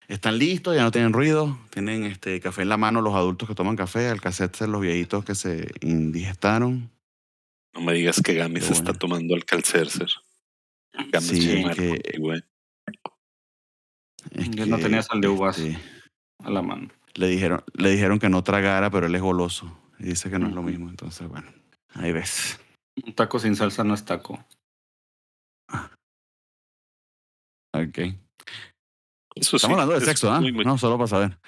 Están listos, ya no tienen ruido, tienen café en la mano los adultos que toman café, al cassette los viejitos que se indigestaron. No me digas que Gami Qué se está bueno. tomando Alka-Seltzer. Gami es Sí, muy es mal que, contigo, ¿eh? es Yo no tenía que sal de uvas a la mano. le dijeron que no tragara, pero él es goloso. Y dice que no es lo Ujú. mismo. Entonces, bueno, ahí ves. Un taco sin salsa no es taco. Ok. Eso Estamos sí, hablando de es sexo, muy, ¿ah? muy. No, solo para saber.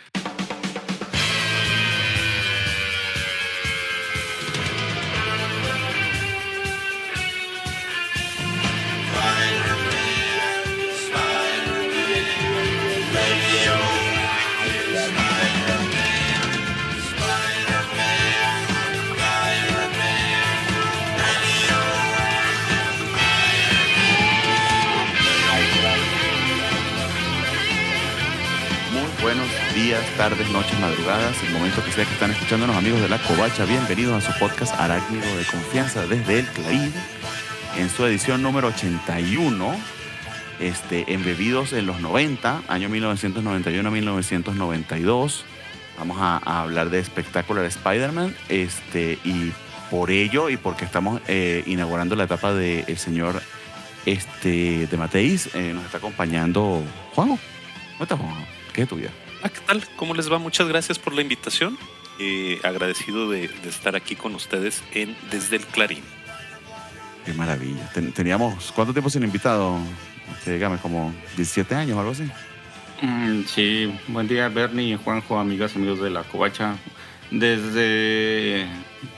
Muy buenos días, tardes, noches, madrugadas, el momento que sea que están escuchándonos, amigos de La Covacha. Bienvenidos a su podcast arácnido de confianza desde el Clarín, en su edición número 81, embebidos en los 90, año 1991 a 1992. Vamos a hablar de Spectacular Spider-Man, y por ello, y porque estamos inaugurando la etapa del señor de Mateis, nos está acompañando Juanjo. ¿Cómo estás, Juanjo? ¿Qué es tu vida? ¿Qué tal? ¿Cómo les va? Muchas gracias por la invitación. Agradecido de estar aquí con ustedes en Desde el Clarín. Qué maravilla. Teníamos, ¿cuánto tiempo sin invitado? Dígame, como 17 años o algo así. Sí, buen día Bernie, Juanjo, amigas, amigos de la Covacha. Desde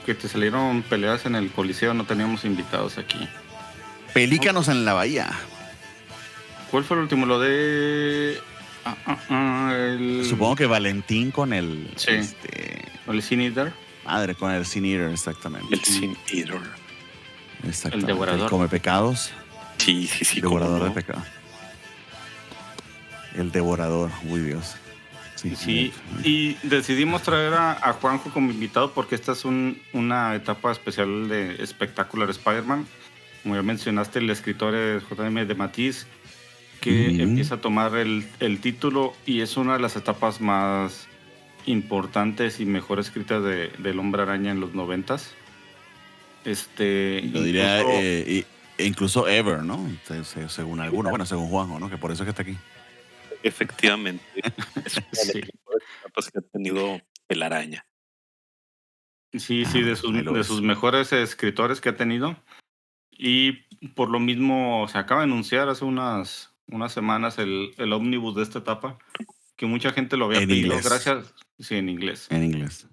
que te salieron peleas en el Coliseo no teníamos invitados aquí. Pelícanos en la bahía. ¿Cuál fue el último? Lo de... Supongo que Valentín con el, Sí, el Sin Eater. madre, con el Sin Eater, exactamente. El Sin Eater. Exactamente. El devorador. El come pecados. Sí, Devorador cómo de no. pecados. El devorador, uy Dios. Sí, y decidimos traer a Juanjo como invitado porque esta es una etapa especial de Spectacular Spider-Man. Como ya mencionaste, el escritor es J.M. de Matisse, que empieza a tomar el título y es una de las etapas más importantes y mejor escritas del Hombre Araña en los 90s. Yo diría, Incluso, incluso ever, ¿no? Según algunos, bueno, según Juanjo, ¿no? Que por eso es que está aquí. Efectivamente, es una de las sí, mejores etapas que ha tenido el Araña. sí, Ah, de bueno, ahí lo sus ves. mejores escritores que ha tenido. Y por lo mismo se acaba de anunciar hace unas semanas el ómnibus de esta etapa, que mucha gente lo había En pedido, inglés. gracias, sí, en inglés, En inglés.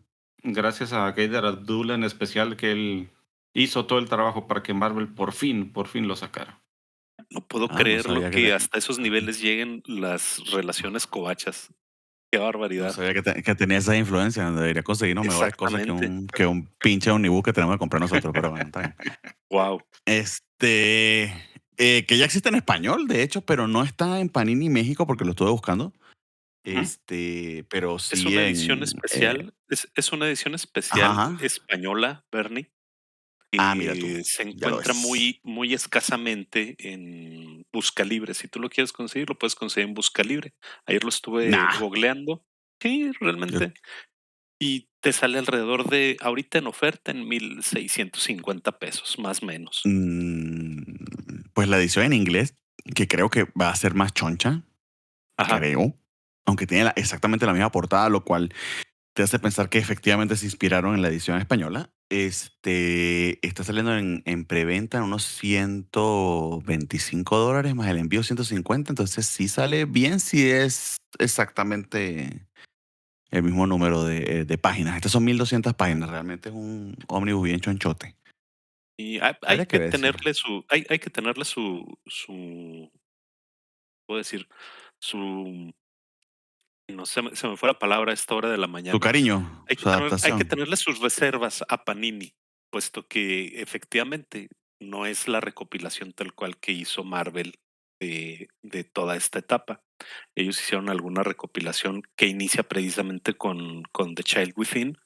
gracias a Gaydar Abdul en especial, que él hizo todo el trabajo para que Marvel por fin lo sacara. No puedo Ah, no creerlo sabía que que hasta esos niveles lleguen las relaciones covachas. Qué no barbaridad. sabía que tenía esa influencia. Debería conseguirnos mejores cosas que Exactamente. un pinche omnibus que tenemos que comprar nosotros, pero bueno, está bien. Wow. Que ya existe en español, de hecho, pero no está en Panini México porque lo estuve buscando. Ujú. Pero Es sí una edición en. especial, es una edición Ajá, especial ajá. española, Bernie, Ah, mira tú. que se Ya lo encuentra ves. muy, muy escasamente en Buscalibre. Si tú lo quieres conseguir, lo puedes conseguir en Buscalibre. Ayer lo estuve Nah. googleando. Sí, Yo- realmente. Y te sale alrededor de, ahorita en oferta, en 1,650 pesos, más o menos. pues la edición en inglés, que creo que va a ser más choncha, Ajá. creo. Aunque tiene exactamente la misma portada, lo cual te hace pensar que efectivamente se inspiraron en la edición española. Está saliendo en preventa en unos $125 más el envío 150. Entonces sí sale bien si es exactamente el mismo número de páginas. Estas son 1200 páginas. Realmente es un ómnibus bien chonchote. Y hay Habría que que ver si. tenerle hay que tenerle su, puedo decir, su, no se me fue la palabra a esta hora de la Su mañana. cariño, su Hay que adaptación. tenerle sus reservas a Panini, puesto que efectivamente no es la recopilación tal cual que hizo Marvel de toda esta etapa. Ellos hicieron alguna recopilación que inicia precisamente con The Child Within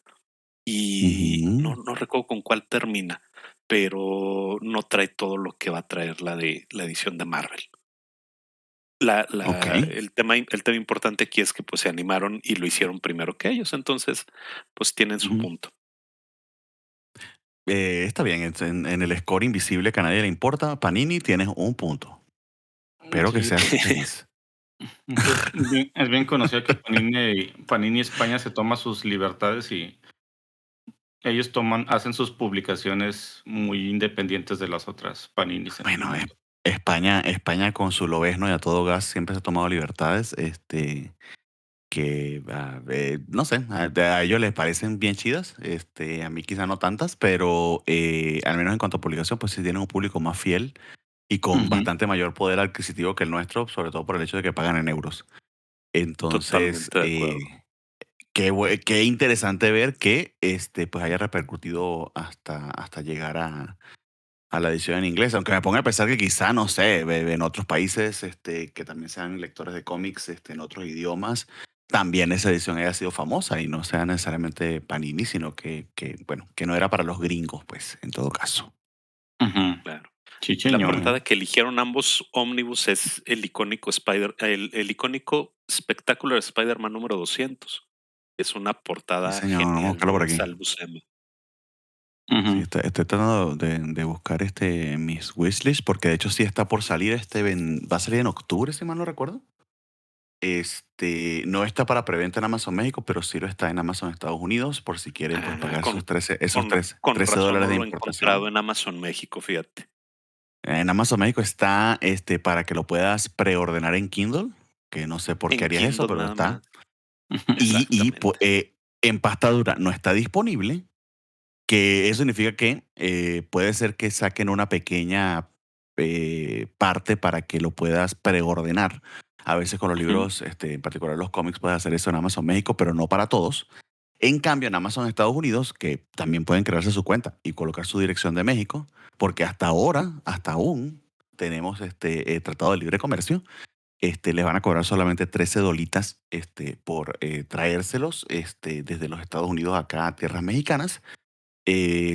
y Ujú. no recuerdo con cuál termina, pero no trae todo lo que va a traer la edición de Marvel. Ok. El tema importante aquí es que pues se animaron y lo hicieron primero que ellos, entonces pues tienen su Ujú. punto. Está bien, en el score invisible que a nadie le importa, Panini tienes un punto. Espero que Sí, seas feliz. es bien conocido que Panini España se toma sus libertades y ellos hacen sus publicaciones muy independientes de las otras Paninis en el Bueno, mundo. España con su lobezno y a todo gas siempre se ha tomado libertades, que no sé, a ellos les parecen bien chidas, a mí quizá no tantas, pero al menos en cuanto a publicación, pues sí tienen un público más fiel y con Ujú, bastante mayor poder adquisitivo que el nuestro, sobre todo por el hecho de que pagan en euros. Entonces, Totalmente de acuerdo. qué interesante ver que pues haya repercutido hasta llegar a la edición en inglés, aunque me ponga a pensar que quizá, no sé, en otros países que también sean lectores de cómics en otros idiomas, también esa edición haya sido famosa y no sea necesariamente Panini, sino bueno, que no era para los gringos, pues, en todo caso. ujú. Claro. Sí, La señor. portada que eligieron ambos ómnibus es el icónico Spectacular Spider-Man número 200. Es una Sí, portada señor, vamos a genial buscarlo por de aquí. Sal Buscema. Sí, Ujú, estoy tratando de buscar mis wishlist, porque de hecho sí está por salir, va a salir en octubre, si mal no recuerdo. No está para preventa en Amazon México, pero sí lo está en Amazon Estados Unidos, por si quieren pues Ah, pagar esos con, 13, con 13 razón dólares no de lo he encontrado importación. en Amazon México, fíjate. En Amazon México está para que lo puedas preordenar en Kindle, que no sé por qué En harías eso, Kindle pero nada está. más. Pues, Exactamente. en pasta dura no está disponible, que eso significa que puede ser que saquen una pequeña parte para que lo puedas preordenar. A veces con los ujú, libros, en particular los cómics, puedes hacer eso en Amazon México, pero no para todos. En cambio, en Amazon Estados Unidos, que también pueden crearse su cuenta y colocar su dirección de México, porque hasta ahora, hasta aún, tenemos tratado de libre comercio, les van a cobrar solamente 13 dolitas por traérselos desde los Estados Unidos acá a tierras mexicanas.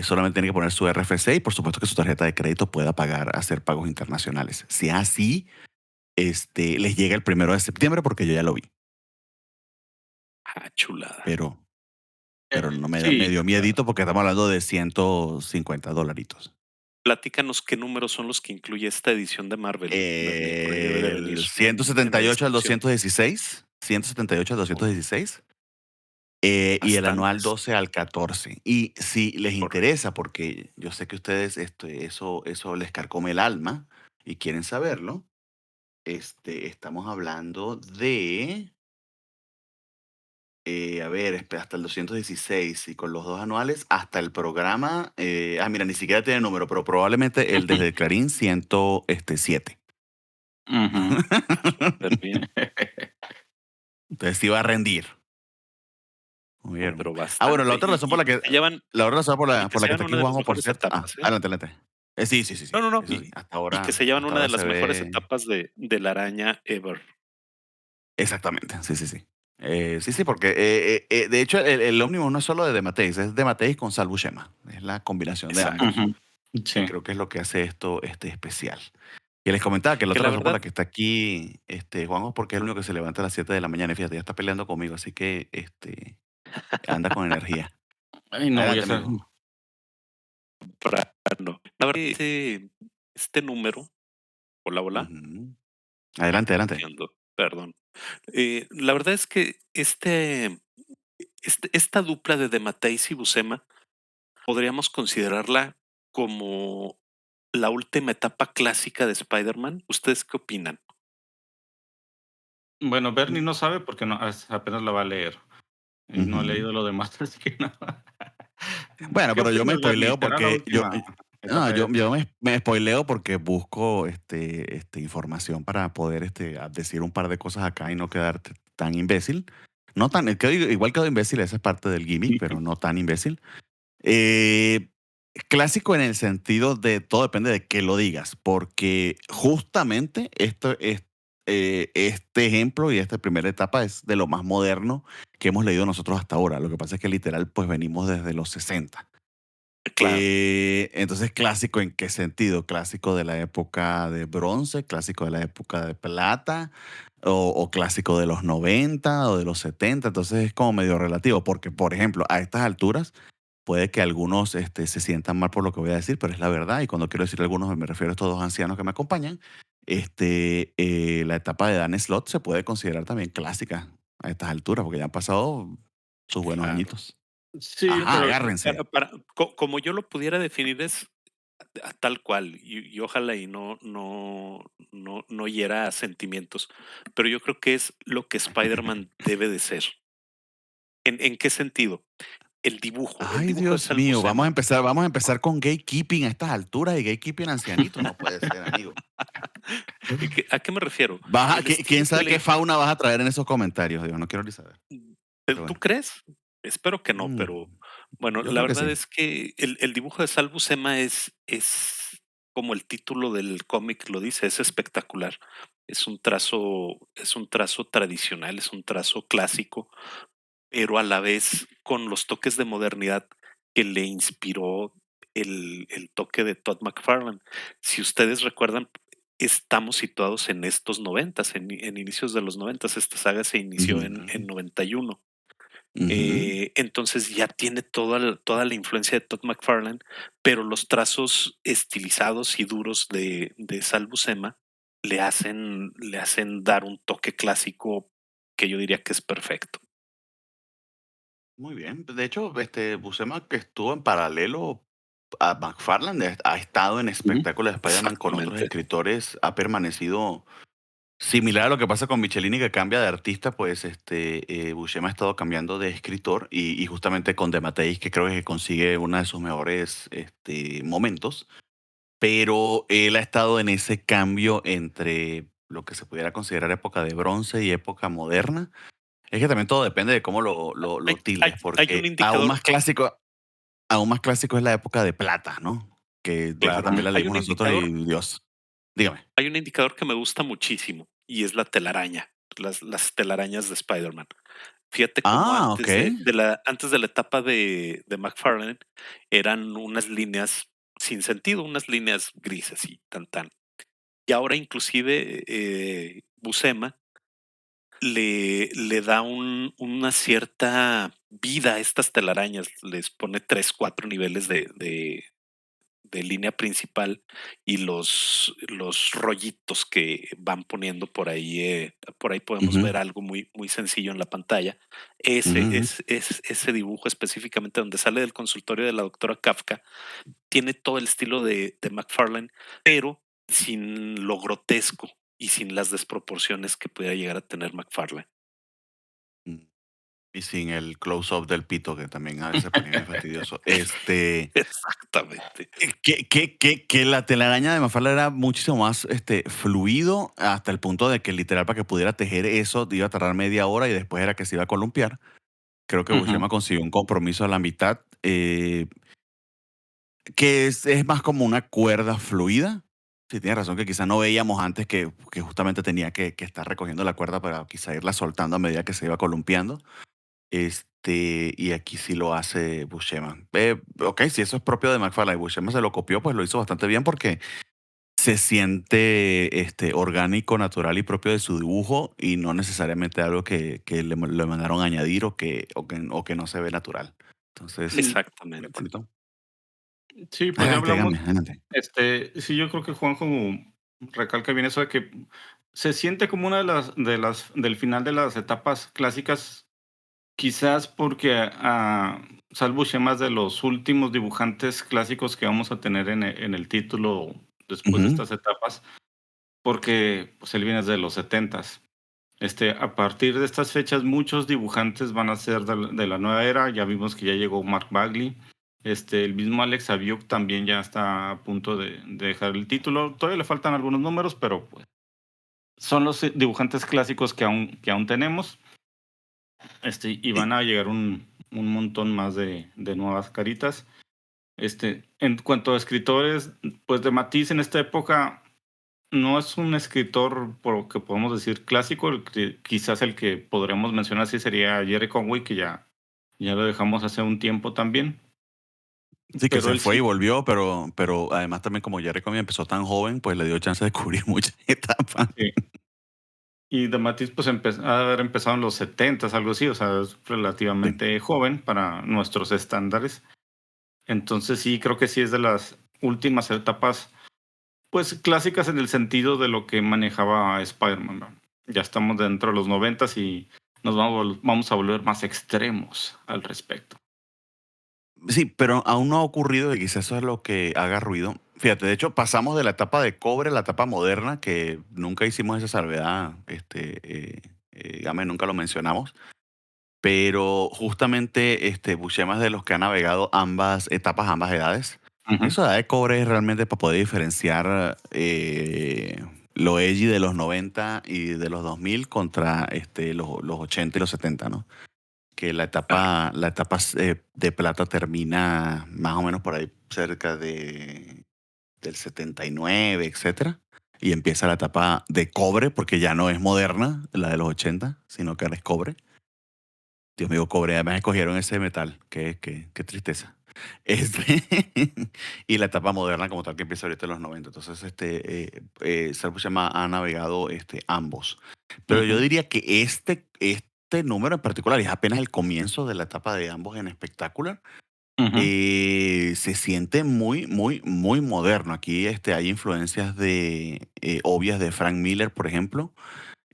Solamente tiene que poner su RFC y por supuesto que su tarjeta de crédito pueda hacer pagos internacionales. Si así, les llega el 1 de septiembre porque yo ya lo vi, Ah, chulada. pero, pero no me sí, dio miedito porque estamos hablando de $150. Platícanos qué números son los que incluye esta edición de Marvel, Bernie, por ahí debe de venir El en la 178 al descripción. 216, 178 al Oh, 216, y el anual bastantes. 12 al 14. Y si les Correcto. interesa, porque yo sé que ustedes eso les carcome el alma y quieren saberlo, estamos hablando de, a ver, hasta el 216 y con los dos anuales hasta el programa, mira, ni siquiera tiene número, pero probablemente el desde el Clarín 107. ujú. Ah, súper bien. Entonces sí va a rendir. Muy No, bien. pero Bueno, bastante. la otra razón Y por que la se que llevan está aquí una de las Juanjo, por mejores cierto. etapas, ¿eh? Adelante, adelante. Sí, sí, sí, No, sí. no, no. Eso sí, Y que se llevan hasta una de ahora se las mejores ve. etapas de la araña ever. Exactamente, sí, sí, sí. Sí, sí, porque de hecho el Omnibus no es solo de Mateis, es de Mateis con Sal Buscema. Es la combinación de ambos. Exacto. Ujú. Que Sí. creo que es lo que hace esto especial. Y les comentaba que la Que otra la razón por verdad, la que está aquí Juanjo es porque es el único que se levanta a las 7 de la mañana y fíjate, ya está peleando conmigo, así que anda con energía. Ay, no voy a Adelante, hacer. amigo. temprano. La verdad, este número, hola, hola, Ujú. Adelante, adelante. entiendo, perdón. La verdad es que esta dupla de Matthijs y Buscema podríamos considerarla como la última etapa clásica de Spider-Man. ¿Ustedes qué opinan? Bueno, Bernie no sabe porque apenas la va a leer. Y no ha Ujú. leído lo demás, así que no. Bueno, ¿Qué pero yo me opinas, Bernie? spoileo ¿Será la porque última no, etapa de yo me spoileo porque busco información para poder decir un par de cosas acá y no quedar tan imbécil. No tan, igual quedo imbécil, esa es parte del gimmick, pero no tan imbécil. Eh, Clásico en el sentido de todo depende de qué lo digas, porque justamente este ejemplo y esta primera etapa es de lo más moderno que hemos leído nosotros hasta ahora. Lo que pasa es que literal, pues venimos desde los 60. Claro. Entonces, ¿clásico en qué sentido? ¿Clásico de la época de bronce? ¿Clásico de la época de plata? ¿O clásico de los 90 o de los 70? Entonces es como medio relativo, porque, por ejemplo, a estas alturas puede que algunos se sientan mal por lo que voy a decir, pero es la verdad. Y cuando quiero decir algunos, me refiero a estos dos ancianos que me acompañan. La etapa de Dan Slott se puede considerar también clásica a estas alturas, porque ya han pasado sus buenos Claro. añitos. Sí, Ajá, pero agárrense. Como yo lo pudiera definir es tal cual, y ojalá y no hiera sentimientos, pero yo creo que es lo que Spider-Man debe de ser. ¿En qué sentido? El Ay, dibujo de Dios Sal mío, Buscema. vamos a empezar con gatekeeping a estas alturas y gatekeeping ancianito. No puede ser, amigo. ¿A qué me refiero? El ¿Quién estilo que sabe qué le fauna vas a traer en esos comentarios? Digo, no quiero ni saber. Pero ¿tú bueno. crees? Espero que no, Mm, pero bueno, yo la creo que verdad sí. es que el dibujo de Sal Buscema es como el título del cómic lo dice, es espectacular. Es un trazo tradicional, es un trazo clásico, pero a la vez con los toques de modernidad que le inspiró el toque de Todd McFarlane. Si ustedes recuerdan, estamos situados en estos noventas, en inicios de los noventas. Esta saga se inició en Ujú, 91. ujú. Entonces ya tiene toda la influencia de Todd McFarlane, pero los trazos estilizados y duros de Sal Buscema le hacen dar un toque clásico que yo diría que es perfecto. Muy bien. De hecho, Buscema que estuvo en paralelo a McFarlane, ha estado en ujú, espectáculos de Spider-Man con otros Exactamente. escritores, ha permanecido similar a lo que pasa con Michelini, que cambia de artista, pues Buscema ha estado cambiando de escritor y justamente con De Matteis, que creo que consigue uno de sus mejores momentos, pero él ha estado en ese cambio entre lo que se pudiera considerar época de bronce y época moderna. Es que también todo depende de cómo lo Hay, hay, tildes, hay un porque indicador, aún más clásico es la época de plata, ¿no? Que de esa claro, también ajá, la hay leímos un nosotros y indicador, Dios, dígame. hay un indicador que me gusta muchísimo y es la telaraña, las telarañas de Spider-Man. Fíjate cómo Ah, ok. antes de la etapa de McFarlane eran unas líneas sin sentido, unas líneas grises y tan tan. Y ahora inclusive Buscema le da una cierta vida a estas telarañas, les pone 3, 4 niveles de línea principal y los rollitos que van poniendo por ahí podemos Ujú, ver algo muy, muy sencillo en la pantalla. Ese, ujú, ese dibujo específicamente donde sale del consultorio de la doctora Kafka, tiene todo el estilo de McFarlane, pero sin lo grotesco y sin las desproporciones que pudiera llegar a tener McFarlane. mm. Y sin el close-up del pito, que también a veces se ponía bien fastidioso. Exactamente. Que la telaraña de Mafalda era muchísimo más fluido hasta el punto de que literal para que pudiera tejer eso iba a tardar media hora y después era que se iba a columpiar. Creo que ujú. Buscema consiguió un compromiso a la mitad que es más como una cuerda fluida. Sí, tienes razón que quizá no veíamos antes que justamente tenía que estar recogiendo la cuerda para quizá irla soltando a medida que se iba columpiando. Y aquí sí lo hace Buscema. Ok, si eso es propio de McFarlane y Buscema se lo copió, pues lo hizo bastante bien porque se siente orgánico, natural y propio de su dibujo y no necesariamente algo que le mandaron a añadir o que no se ve natural. Entonces, Sí, bien Exactamente. bonito. sí, pues ya Adelante, hablamos. dígame, adelante. Sí, yo creo que Juanjo recalca bien eso de que se siente como una del final de las etapas clásicas, quizás porque Sal Buscema es de los últimos dibujantes clásicos que vamos a tener en el título después de Ujú, estas etapas, porque pues él viene desde los setentas. A partir de estas fechas, muchos dibujantes van a ser de la nueva era. Ya vimos que ya llegó Mark Bagley. El mismo Alex Aviuk también ya está a punto de dejar el título. Todavía le faltan algunos números, pero pues son los dibujantes clásicos que aún tenemos. Y y- van a llegar un montón más de nuevas caritas. En cuanto a escritores, pues de Matisse en esta época no es un escritor, por lo que podemos decir, clásico. Quizás el que podríamos mencionar así sería Jerry Conway, que ya lo dejamos hace un tiempo también. Sí, que Pero se él fue y sí. volvió, pero además también como Jerry Conway empezó tan joven, pues le dio chance de cubrir muchas etapas. Sí. Y de Matisse, pues ha de haber empezado en los 70, algo así, o sea, es Sí. relativamente joven para nuestros estándares. Entonces sí, creo que sí es de las últimas etapas, pues clásicas en el sentido de lo que manejaba Spider-Man, ¿no? Ya estamos dentro de los 90 y nos vamos a volver más extremos al respecto. Sí, pero aún no ha ocurrido y quizás eso es lo que haga ruido. Fíjate, de hecho pasamos de la etapa de cobre a la etapa moderna, que nunca hicimos esa salvedad, nunca lo mencionamos, pero justamente Buscema es de los que ha navegado ambas etapas, ambas edades. Ujú. Esa edad de cobre es realmente para poder diferenciar lo edgy de los 90 y de los 2000 contra los 80 y los 70, ¿no? Que Claro. la etapa de plata termina más o menos por ahí cerca del 79, etcétera. Y empieza la etapa de cobre, porque ya no es moderna, la de los 80, sino que ahora es cobre. Dios mío, cobre, además escogieron ese metal. Qué tristeza. Este, y la etapa moderna como tal que empieza ahorita en los 90. Entonces, Serge Buscema ha navegado ambos. Pero yo Ujú. diría que este número en particular es apenas el comienzo de la etapa de ambos en espectacular. Ujú. Se siente muy, muy, muy moderno. Aquí hay influencias obvias de Frank Miller, por ejemplo,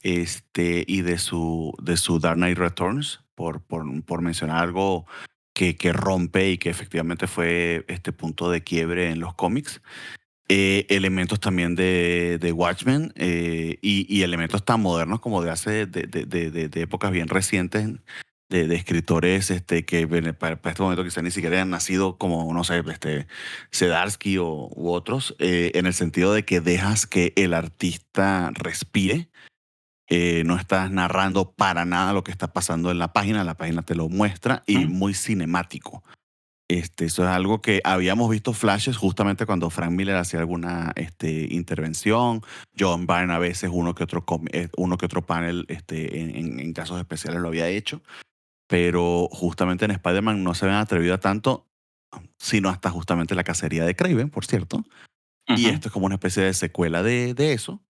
y de su Dark Knight Returns, por mencionar algo que rompe y que efectivamente fue este punto de quiebre en los cómics. Elementos también de Watchmen, y elementos tan modernos como de hace de épocas bien recientes, de escritores que para este momento quizás ni siquiera han nacido, como, no sé, Zdarsky u otros, en el sentido de que dejas que el artista respire. No estás narrando para nada lo que está pasando en la página te lo muestra y Ujú. muy cinemático. Eso es algo que habíamos visto flashes justamente cuando Frank Miller hacía alguna intervención. John Byrne a veces uno que otro panel en casos especiales lo había hecho. Pero justamente en Spider-Man no se habían atrevido a tanto, sino hasta justamente la cacería de Kraven, por cierto. Y Ujú. esto es como una especie de secuela de eso.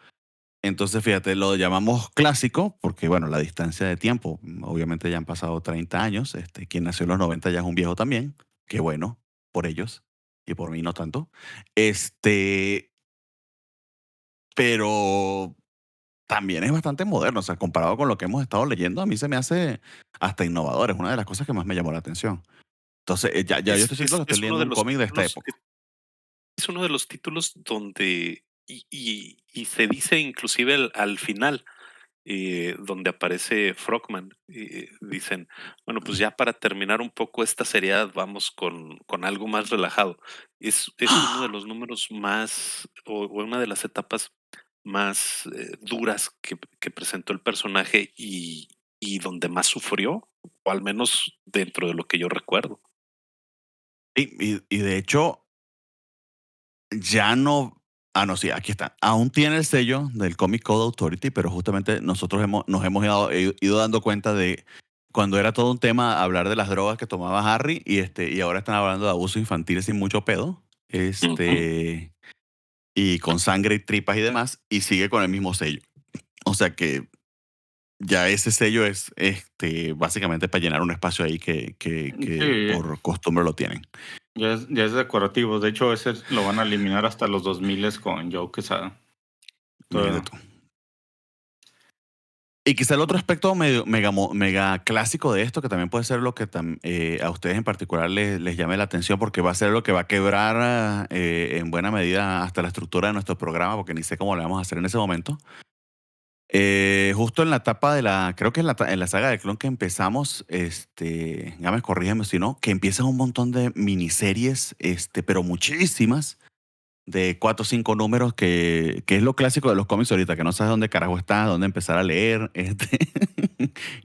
Entonces, fíjate, lo llamamos clásico porque, bueno, la distancia de tiempo, obviamente ya han pasado 30 años. Quien nació en los 90 ya es un viejo también. Qué bueno, por ellos y por mí no tanto. Este, pero también es bastante moderno. O sea, comparado con lo que hemos estado leyendo, a mí se me hace hasta innovador. Es una de las cosas que más me llamó la atención. Entonces, ya yo Es, estoy sintiendo es, que estoy es uno leyendo de un los cómic de esta títulos, época. es uno de los títulos donde, y se dice inclusive al final, donde aparece Frogman, dicen, bueno, pues ya para terminar un poco esta seriedad, vamos con algo más relajado. Es uno de los números más, o una de las etapas más duras que presentó el personaje y donde más sufrió, o al menos dentro de lo que yo recuerdo. Y de hecho, ya no. Ah, no, sí, aquí está. Aún tiene el sello del Comic Code Authority, pero justamente nosotros nos hemos ido dando cuenta de cuando era todo un tema hablar de las drogas que tomaba Harry y ahora están hablando de abuso infantil sin mucho pedo. Ujú. Y con sangre y tripas y demás, y sigue con el mismo sello. O sea que ya ese sello es básicamente para llenar un espacio ahí que Sí, por costumbre lo tienen. ya es decorativo. De hecho, ese lo van a eliminar hasta los 2000 con Joe Quesada. Imagínate Todo. tú. Y quizá el otro aspecto mega clásico de esto, que también puede ser lo que a ustedes en particular les llame la atención, porque va a ser lo que va a quebrar en buena medida hasta la estructura de nuestro programa, porque ni sé cómo le vamos a hacer en ese momento. Justo en la etapa creo que en la saga de Clon que empezamos, Gámez, corrígeme si no, que empiezan un montón de miniseries, pero muchísimas, de 4 o 5 números, que es lo clásico de los cómics ahorita, que no sabes dónde carajo está, dónde empezar a leer,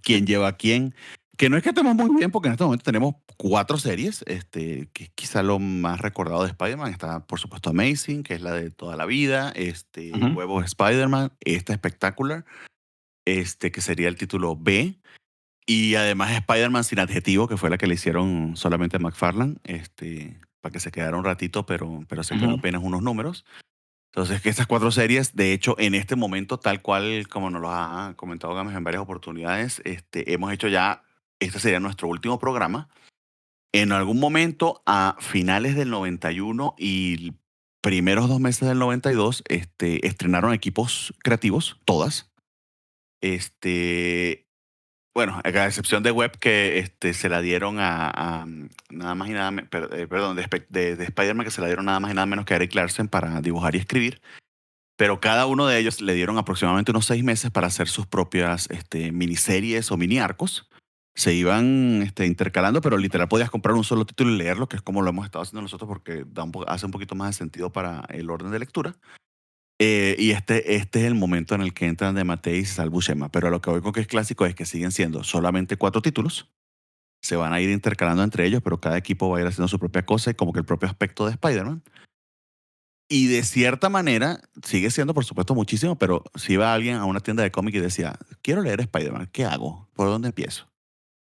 quién lleva a quién. Que no es que estemos muy bien, porque en este momento tenemos 4 series, que es quizá lo más recordado de Spider-Man. Está, por supuesto, Amazing, que es la de toda la vida, Ujú. Huevos Spider-Man, esta Spectacular, que sería el título B. Y además Spider-Man sin adjetivo, que fue la que le hicieron solamente a McFarlane, para que se quedara un ratito, pero se quedó Ujú. apenas unos números. Entonces, que estas 4 series, de hecho, en este momento, tal cual como nos lo ha comentado Gámez en varias oportunidades, hemos hecho ya, este sería nuestro último programa. En algún momento, a finales del 91 y primeros 2 meses del 92, estrenaron equipos creativos, todas. Este, bueno, a excepción de Web, que se la dieron nada más y nada menos, perdón, de Spider-Man, que se la dieron nada más y nada menos que a Eric Larsen para dibujar y escribir. Pero cada uno de ellos le dieron aproximadamente unos 6 meses para hacer sus propias miniseries o mini arcos. Se iban intercalando, pero literal podías comprar un solo título y leerlo, que es como lo hemos estado haciendo nosotros porque hace un poquito más de sentido para el orden de lectura. Y este es el momento en el que entran de Matei y Sal Buscema. Pero a lo que voy con que es clásico es que siguen siendo solamente 4 títulos. Se van a ir intercalando entre ellos, pero cada equipo va a ir haciendo su propia cosa y como que el propio aspecto de Spider-Man. Y de cierta manera, sigue siendo, por supuesto, muchísimo, pero si iba alguien a una tienda de cómic y decía, quiero leer Spider-Man, ¿qué hago? ¿Por dónde empiezo?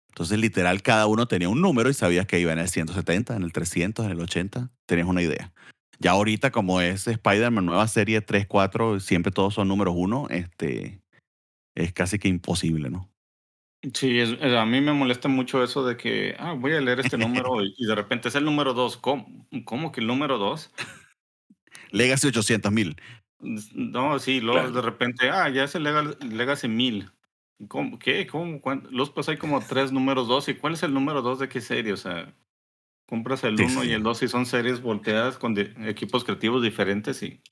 Entonces, literal, cada uno tenía un número y sabías que iba en el 170, en el 300, en el 80, tenías una idea. Ya ahorita, como es Spider-Man, nueva serie 3, 4, siempre todos son números 1, es casi que imposible, ¿no? Sí, a mí me molesta mucho eso de que, voy a leer este número y de repente es el número 2. ¿Cómo que el número 2? Legacy 800,000. No, sí, luego de Claro. repente, ya es el Legacy 1000. ¿Cómo? ¿Qué? ¿Cómo? Los pues hay como 3 números 2. ¿Y cuál es el número 2 de qué serie? O sea, compras el Sí, sí, uno y sí. el 2 y son series volteadas con equipos creativos diferentes y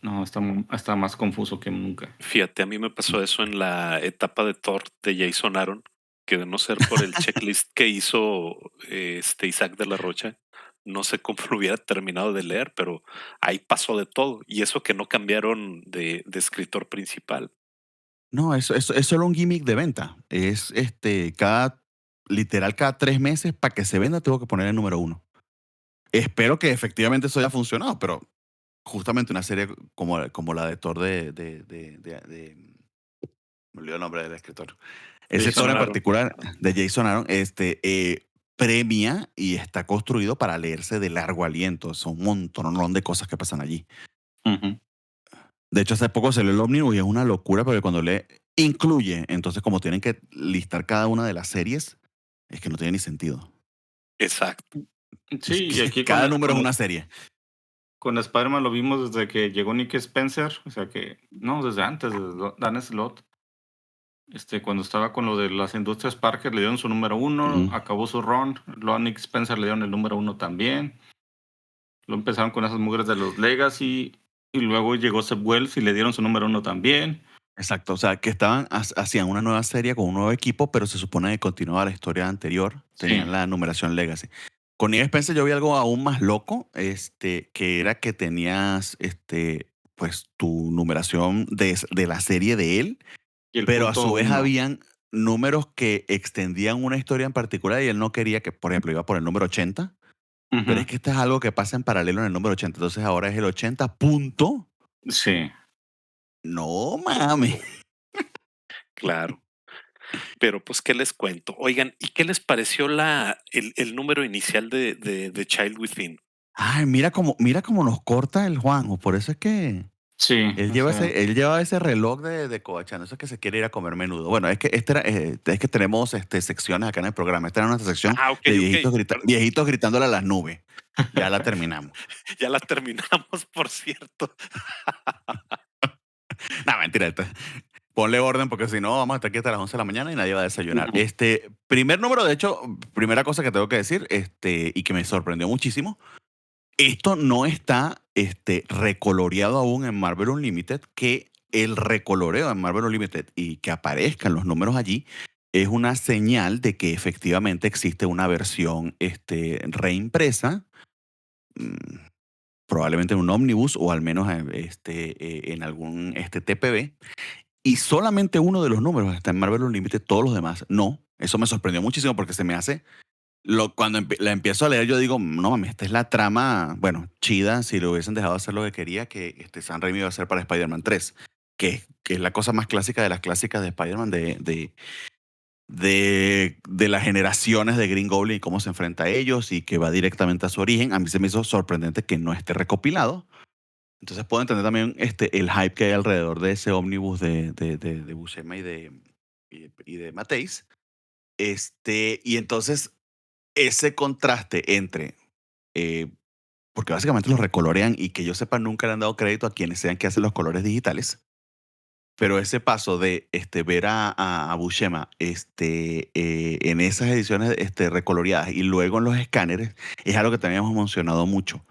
no, está más confuso que nunca. Fíjate, a mí me pasó eso en la etapa de Thor de Jason Aaron, que de no ser por el checklist que hizo Isaac de la Rocha, no sé cómo lo hubiera terminado de leer, pero ahí pasó de todo. Y eso que no cambiaron de escritor principal. No, eso es solo un gimmick de venta. Es literal, cada 3 meses, para que se venda, tengo que poner el número 1. Espero que efectivamente eso haya funcionado, pero justamente una serie como la de Thor me olvidó el nombre del escritor. Ese Thor Jason en Aaron. particular, de Jason Aaron, premia y está construido para leerse de largo aliento. Son un montón de cosas que pasan allí. Ujú. De hecho, hace poco salió el Omnibus y es una locura porque cuando lee, incluye. Entonces, como tienen que listar cada una de las series, es que no tiene ni sentido. Exacto. Es Sí, y que aquí cada número es una serie. con Spider-Man lo vimos desde que llegó Nick Spencer, o sea que, no, desde antes, de Dan Slott. Cuando estaba con lo de las industrias Parker, le dieron su número 1, Ujú. acabó su run, luego a Nick Spencer le dieron el número 1 también, lo empezaron con esas mugres de los Legacy, y luego llegó Seb Wells y le dieron su número 1 también. Exacto. O sea, que hacían una nueva serie con un nuevo equipo, pero se supone que continuaba la historia anterior. Sí. Tenían la numeración Legacy. Con Nick Spencer yo vi algo aún más loco, que era que tenías, pues, tu numeración de la serie de él, Y el pero a punto su vez 1. habían números que extendían una historia en particular y él no quería que, por ejemplo, iba por el número 80, pero es Ujú. que esto es algo que pasa en paralelo en el número 80. Entonces ahora es el 80 punto. Sí. No mames. Claro. Pero pues, ¿qué les cuento? Oigan, ¿y qué les pareció el número inicial de Child Within? Ay, mira cómo nos corta el Juanjo. Por eso es que Sí, o sea, él lleva ese reloj de Covachano. Eso es que se quiere ir a comer menudo. Bueno, es que es que tenemos secciones acá en el programa. Esta era nuestra sección Ah, ok, de ok. viejitos gritándole a las nubes. Ya la terminamos. Ya la terminamos, por cierto. No, mentira. Ponle orden porque si no vamos a estar aquí hasta las 11 de la mañana y nadie va a desayunar. ujú, Primer número, de hecho, primera cosa que tengo que decir, y que me sorprendió muchísimo, esto no está recoloreado aún en Marvel Unlimited, que el recoloreo en Marvel Unlimited y que aparezcan los números allí es una señal de que efectivamente existe una versión reimpresa, mm, probablemente en un ómnibus o al menos en algún TPB, y solamente uno de los números está en Marvel Unlimited, todos los demás no. Eso me sorprendió muchísimo porque se me hace cuando la empiezo a leer, yo digo, no mames, esta es la trama, bueno, chida, si lo hubiesen dejado hacer lo que quería, que Sam Raimi iba a hacer para Spider-Man 3, que es la cosa más clásica de las clásicas de Spider-Man de las generaciones de Green Goblin y cómo se enfrenta a ellos y que va directamente a su origen. A mí se me hizo sorprendente que no esté recopilado. Entonces puedo entender también el hype que hay alrededor de ese ómnibus de Buscema y de Mateis. Y entonces ese contraste entre, eh, porque básicamente los recolorean y que yo sepa nunca le han dado crédito a quienes sean que hacen los colores digitales, pero ese paso de ver a Buscema en esas ediciones recoloreadas y luego en los escáneres es algo que también hemos mencionado mucho.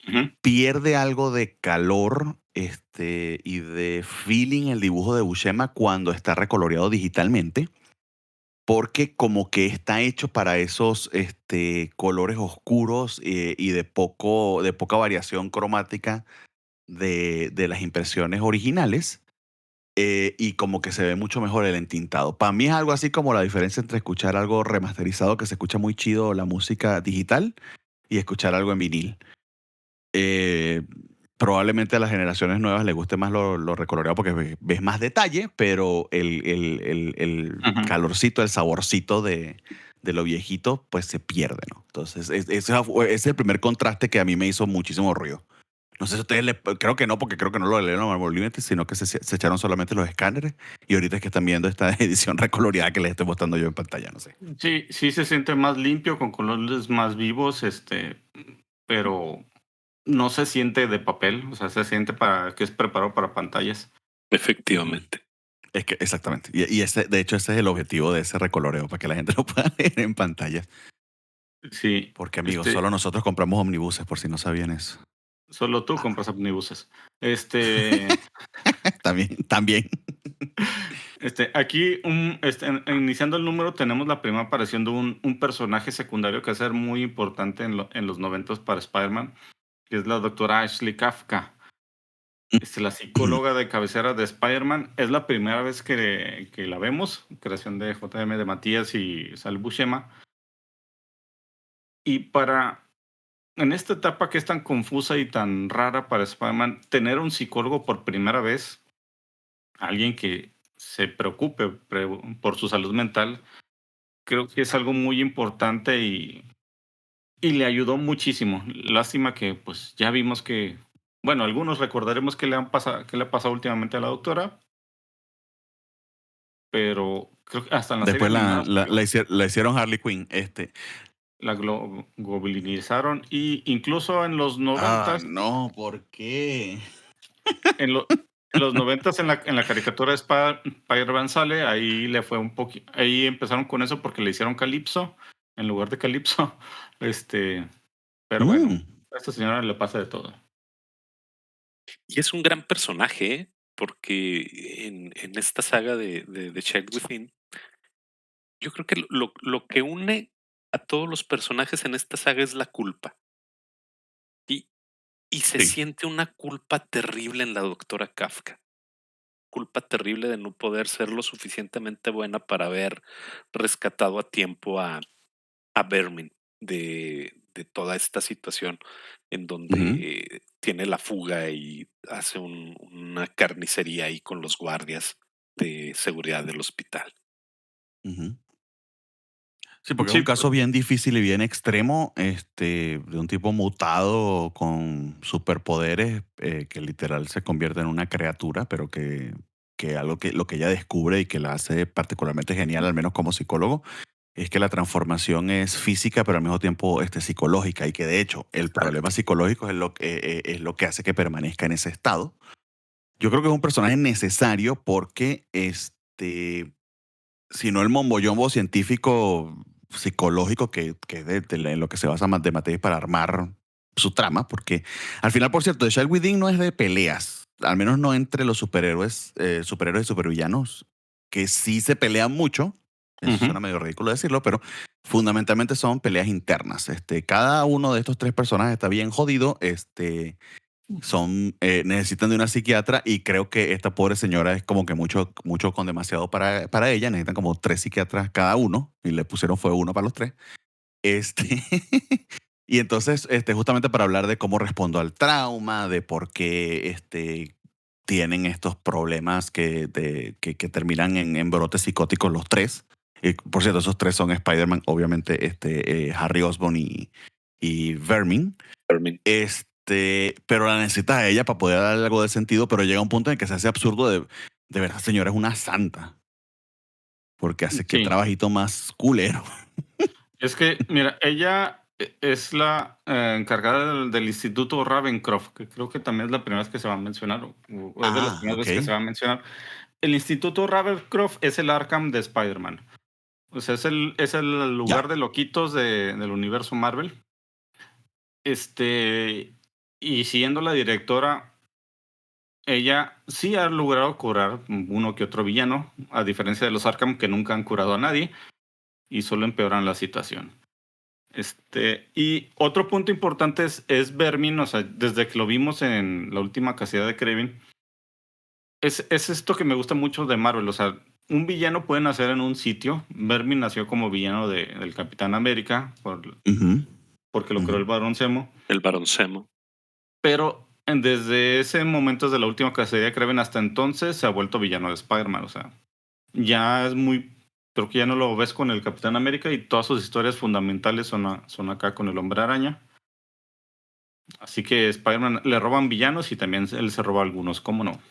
Ujú. Pierde algo de calor y de feeling el dibujo de Buscema cuando está recoloreado digitalmente, porque como que está hecho para esos colores oscuros y de poca variación cromática de las impresiones originales. Y como que se ve mucho mejor el entintado. Para mí es algo así como la diferencia entre escuchar algo remasterizado que se escucha muy chido la música digital y escuchar algo en vinil. Eh, Probablemente a las generaciones nuevas les guste más lo recoloreado porque ves más detalle, pero el Ujú. calorcito, el saborcito de lo viejito, pues se pierde, ¿no? Entonces, ese es el primer contraste que a mí me hizo muchísimo ruido. No sé si ustedes, creo que no, porque creo que no lo leyeron a Marvel Limited, sino que se echaron solamente los escáneres y ahorita es que están viendo esta edición recoloreada que les estoy mostrando yo en pantalla, no sé. Sí, sí se siente más limpio, con colores más vivos, pero no se siente de papel, o sea, se siente para que es preparado para pantallas. Ujú. Efectivamente. Es que exactamente. Y de hecho, ese es el objetivo de ese recoloreo, para que la gente lo pueda leer en pantalla. Sí, Porque, amigos, solo nosotros compramos omnibuses, por si no sabían eso. solo tú compras omnibuses. Este, También. aquí, iniciando el número, tenemos la primera aparición de un personaje secundario que va a ser muy importante en los 90 para Spider-Man, que es la doctora Ashley Kafka. La psicóloga de cabecera de Spider-Man. Es la primera vez que la vemos, creación de JM de Matías y Sal Buscema. Y en esta etapa que es tan confusa y tan rara para Spider-Man, tener un psicólogo por primera vez, alguien que se preocupe por su salud mental, creo que es algo muy importante y le ayudó muchísimo. Lástima que pues ya vimos que, bueno, algunos recordaremos qué le ha pasado últimamente a la doctora, pero creo que hasta en la serie Después animada la hicieron Harley Quinn. la goblinizaron y incluso en los Ah, noventas, no, ¿por qué? en, lo- en los noventas en la caricatura de Spider-Man sale, ahí le fue un poquito, ahí empezaron con eso porque le hicieron Calypso en lugar de Calypso, pero bueno, Mm, a esta señora le pasa de todo. Y es un gran personaje, ¿eh? Porque en esta saga de Child Within, yo creo que lo que une a todos los personajes en esta saga es la culpa. Y, y se sí. siente una culpa terrible en la doctora Kafka. Culpa terrible de no poder ser lo suficientemente buena para haber rescatado a tiempo a Vermin de toda esta situación en Ujú, donde tiene la fuga y hace una carnicería ahí con los guardias de seguridad del hospital. ujú. Sí, porque es Sí, un caso bien difícil y bien extremo, de un tipo mutado con superpoderes, que literal se convierte en una criatura, pero que algo que lo que ella descubre y que la hace particularmente genial, al menos como psicólogo, es que la transformación es física, pero al mismo tiempo psicológica, y que de hecho el exacto. problema psicológico es lo que hace que permanezca en ese estado. Yo creo que es un personaje necesario porque sino el momboyombo científico psicológico que en lo que se basa de Matei para armar su trama, porque al final, por cierto, The Child Within no es de peleas, al menos no entre los superhéroes y supervillanos, que sí se pelean mucho, eso Ujú. suena medio ridículo decirlo, pero fundamentalmente son peleas internas. Cada uno de estos tres personajes está bien jodido, necesitan de una psiquiatra y creo que esta pobre señora es como que mucho con demasiado para ella. Necesitan como 3 psiquiatras cada uno y le pusieron fue uno para los tres. Este, y entonces, justamente para hablar de cómo respondo al trauma, de por qué tienen estos problemas que terminan en brotes psicóticos los tres. Por cierto, esos tres son Spider-Man, obviamente, Harry Osborn y Vermin. Pero la necesitas a ella para poder darle algo de sentido, pero llega un punto en que se hace absurdo de verdad, señora, es una santa. Porque hace que Sí. trabajito más culero. Es que, mira, ella es la encargada del Instituto Ravencroft, que creo que también es la primera vez que se va a mencionar, o es de las primeras veces que se va a mencionar. El Instituto Ravencroft es el Arkham de Spider-Man. O sea, es el lugar Ya. de loquitos del universo Marvel. Y siendo la directora, ella sí ha logrado curar uno que otro villano, a diferencia de los Arkham que nunca han curado a nadie y solo empeoran la situación. Y otro punto importante es Vermin, o sea, desde que lo vimos en la última casilla de Kraven, es esto que me gusta mucho de Marvel, o sea, un villano puede nacer en un sitio. Vermin nació como villano del Capitán América, porque lo creó el Barón Zemo. El Barón Zemo. Pero desde ese momento, desde la última casilla de Kraven hasta entonces, se ha vuelto villano de Spider-Man, o sea, ya es muy... Creo que ya no lo ves con el Capitán América y todas sus historias fundamentales son acá con el Hombre Araña. Así que Spider-Man le roban villanos y también él se roba algunos, ¿cómo no?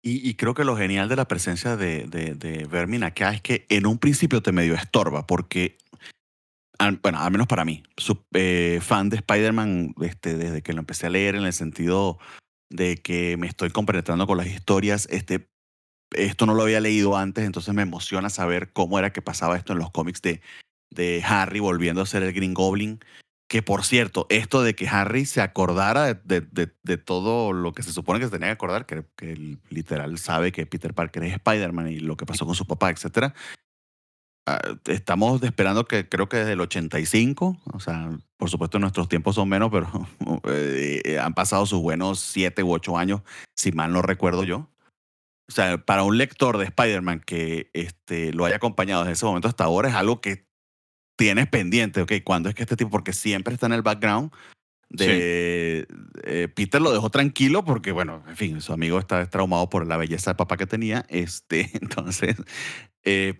Y creo que lo genial de la presencia de Vermin acá es que en un principio te medio estorba, porque, bueno, al menos para mí, fan de Spider-Man desde que lo empecé a leer en el sentido de que me estoy compenetrando con las historias, esto no lo había leído antes, entonces me emociona saber cómo era que pasaba esto en los cómics de Harry volviendo a ser el Green Goblin. Que por cierto, esto de que Harry se acordara de todo lo que se supone que se tenía que acordar, que él literal sabe que Peter Parker es Spider-Man y lo que pasó con su papá, etcétera. Estamos esperando que creo que desde el 85, o sea, por supuesto nuestros tiempos son menos, pero han pasado sus buenos 7 u 8 años, si mal no recuerdo yo. O sea, para un lector de Spider-Man que lo haya acompañado desde ese momento hasta ahora es algo que tienes pendiente, ¿ok? ¿Cuándo es que este tipo, porque siempre está en el background Sí. de Peter lo dejó tranquilo porque, bueno, en fin, su amigo está traumado por la belleza de papá que tenía, entonces,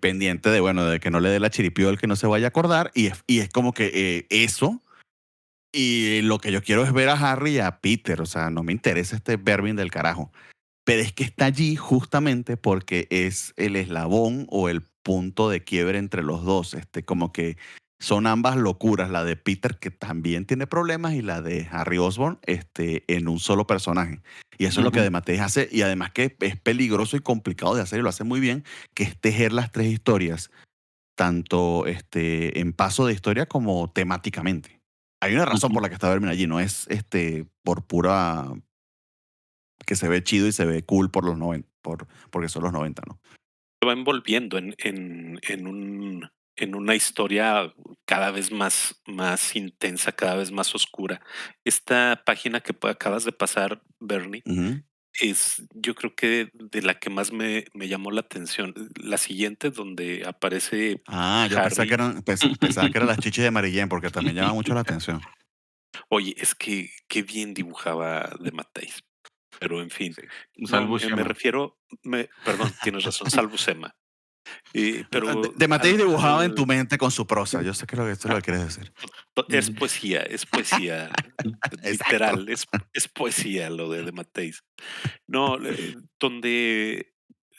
pendiente de, bueno, de que no le dé la chiripiol, que no se vaya a acordar, y es como que eso, y lo que yo quiero es ver a Harry y a Peter, o sea, no me interesa este Berwin del carajo. Pero es que está allí justamente porque es el eslabón o el punto de quiebre entre los dos. Como que son ambas locuras, la de Peter, que también tiene problemas, y la de Harry Osborn, en un solo personaje. Y eso es lo que Ujú. DeMatteis hace, y además que es peligroso y complicado de hacer, y lo hace muy bien, que es tejer las tres historias, tanto en paso de historia como temáticamente. Hay una razón Ujú. por la que está Vermin allí, no es por pura que se ve chido y se ve cool por los 90, porque son los 90, ¿no? Se va envolviendo en una historia cada vez más intensa, cada vez más oscura. Esta página que acabas de pasar, Bernie, Ujú. yo creo que de la que más me llamó la atención. La siguiente, donde aparece Yo pensaba que Harry. pensaba que eran las chichis de Mary Jane, porque también llama mucho la atención. Oye, es que qué bien dibujaba de Matthijs. Pero en fin, Sí. no, Salvo me Shema. refiero, perdón, tienes razón, salvo Sema. Pero De Matei dibujado en tu al mente con su prosa. Yo sé que esto es lo que quieres decir. es poesía, Exacto. literal, es poesía lo de Matthijs. No, donde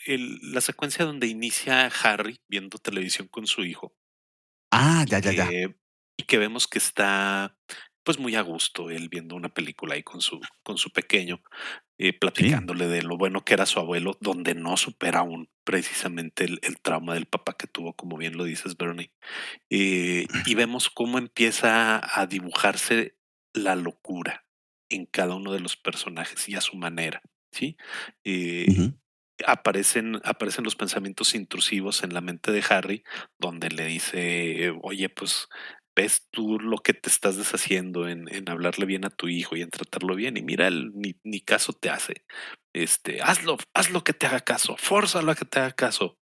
la secuencia donde inicia Harry viendo televisión con su hijo y Ya. que vemos que está, pues, muy a gusto él viendo una película ahí con su pequeño, Sí. platicándole de lo bueno que era su abuelo, donde no supera aún precisamente el trauma del papá que tuvo, como bien lo dices, Bernie. Y vemos cómo empieza a dibujarse la locura en cada uno de los personajes y a su manera, ¿sí? Eh, Ujú. aparecen los pensamientos intrusivos en la mente de Harry, donde le dice, oye, pues ves tú lo que te estás deshaciendo en hablarle bien a tu hijo y en tratarlo bien, y mira, él ni caso te hace. Hazlo que te haga caso, fórzalo a que te haga caso.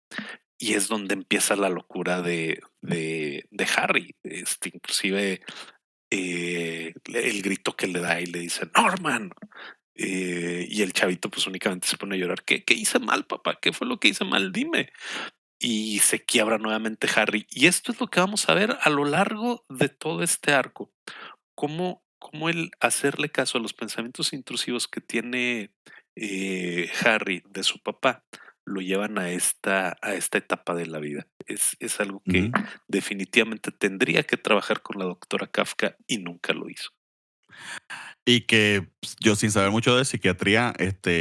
Y es donde empieza la locura de Harry. Inclusive el grito que le da y le dice, Norman. Y el chavito pues únicamente se pone a llorar. ¿Qué hice mal, papá? ¿Qué fue lo que hice mal? Dime. y se quiebra nuevamente Harry. Y esto es lo que vamos a ver a lo largo de todo este arco. Cómo el hacerle caso a los pensamientos intrusivos que tiene Harry de su papá lo llevan a esta etapa de la vida. Es algo que Ujú. definitivamente tendría que trabajar con la doctora Kafka y nunca lo hizo. Y que pues, yo sin saber mucho de psiquiatría,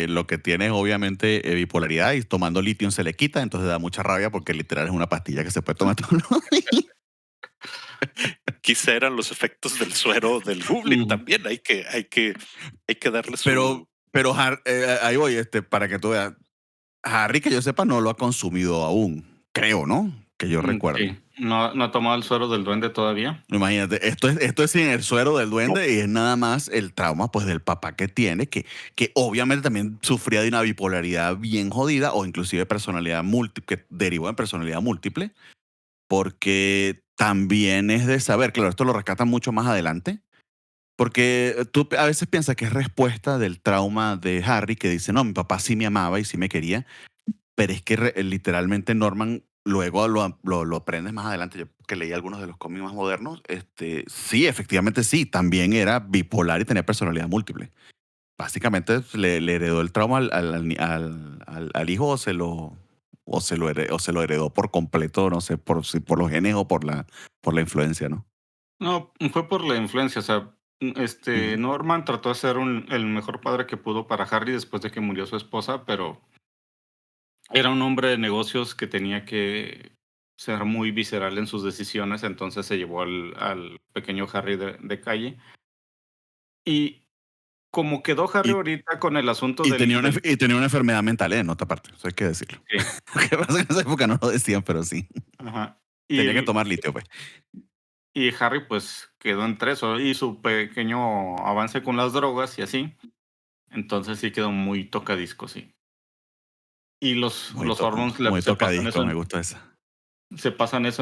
lo que tiene es obviamente bipolaridad y tomando litio se le quita, entonces da mucha rabia porque literal es una pastilla que se puede tomar todos los días. Quizá eran los efectos del suero del Goblin Ujú. también. Hay que darle su. Pero ahí voy, para que tú veas. Harry, que yo sepa, no lo ha consumido aún, creo, ¿no? Que yo recuerde. Sí, no ha tomado el suero del duende todavía. Imagínate, esto es sin el suero del duende y es nada más el trauma pues del papá que tiene, que obviamente también sufría de una bipolaridad bien jodida o inclusive personalidad múltiple, que derivó en personalidad múltiple, porque también es de saber, claro, esto lo rescatan mucho más adelante, porque tú a veces piensas que es respuesta del trauma de Harry que dice, no, mi papá sí me amaba y sí me quería, pero es que literalmente Norman, luego lo aprendes más adelante, yo que leí algunos de los cómics más modernos, sí, efectivamente sí, también era bipolar y tenía personalidad múltiple. Básicamente le heredó el trauma al hijo o se lo heredó por completo, no sé, si por los genes o por la influencia, ¿no? No, fue por la influencia, o sea, Ujú. Norman trató de ser el mejor padre que pudo para Harry después de que murió su esposa, pero era un hombre de negocios que tenía que ser muy visceral en sus decisiones, entonces se llevó al pequeño Harry de calle. Y como quedó Harry Y, ahorita con el asunto y tenía del y tenía una enfermedad mental, en otra parte, eso hay que decirlo. sí, Lo que pasa es que en esa época no lo decían, pero sí. ajá. Tenía que tomar litio, pues. Y Harry, pues, quedó entre eso y su pequeño avance con las drogas y así. Entonces sí quedó muy tocadiscos, sí. Y los hormones Muy se pasan eso tocadisco, me gusta esa.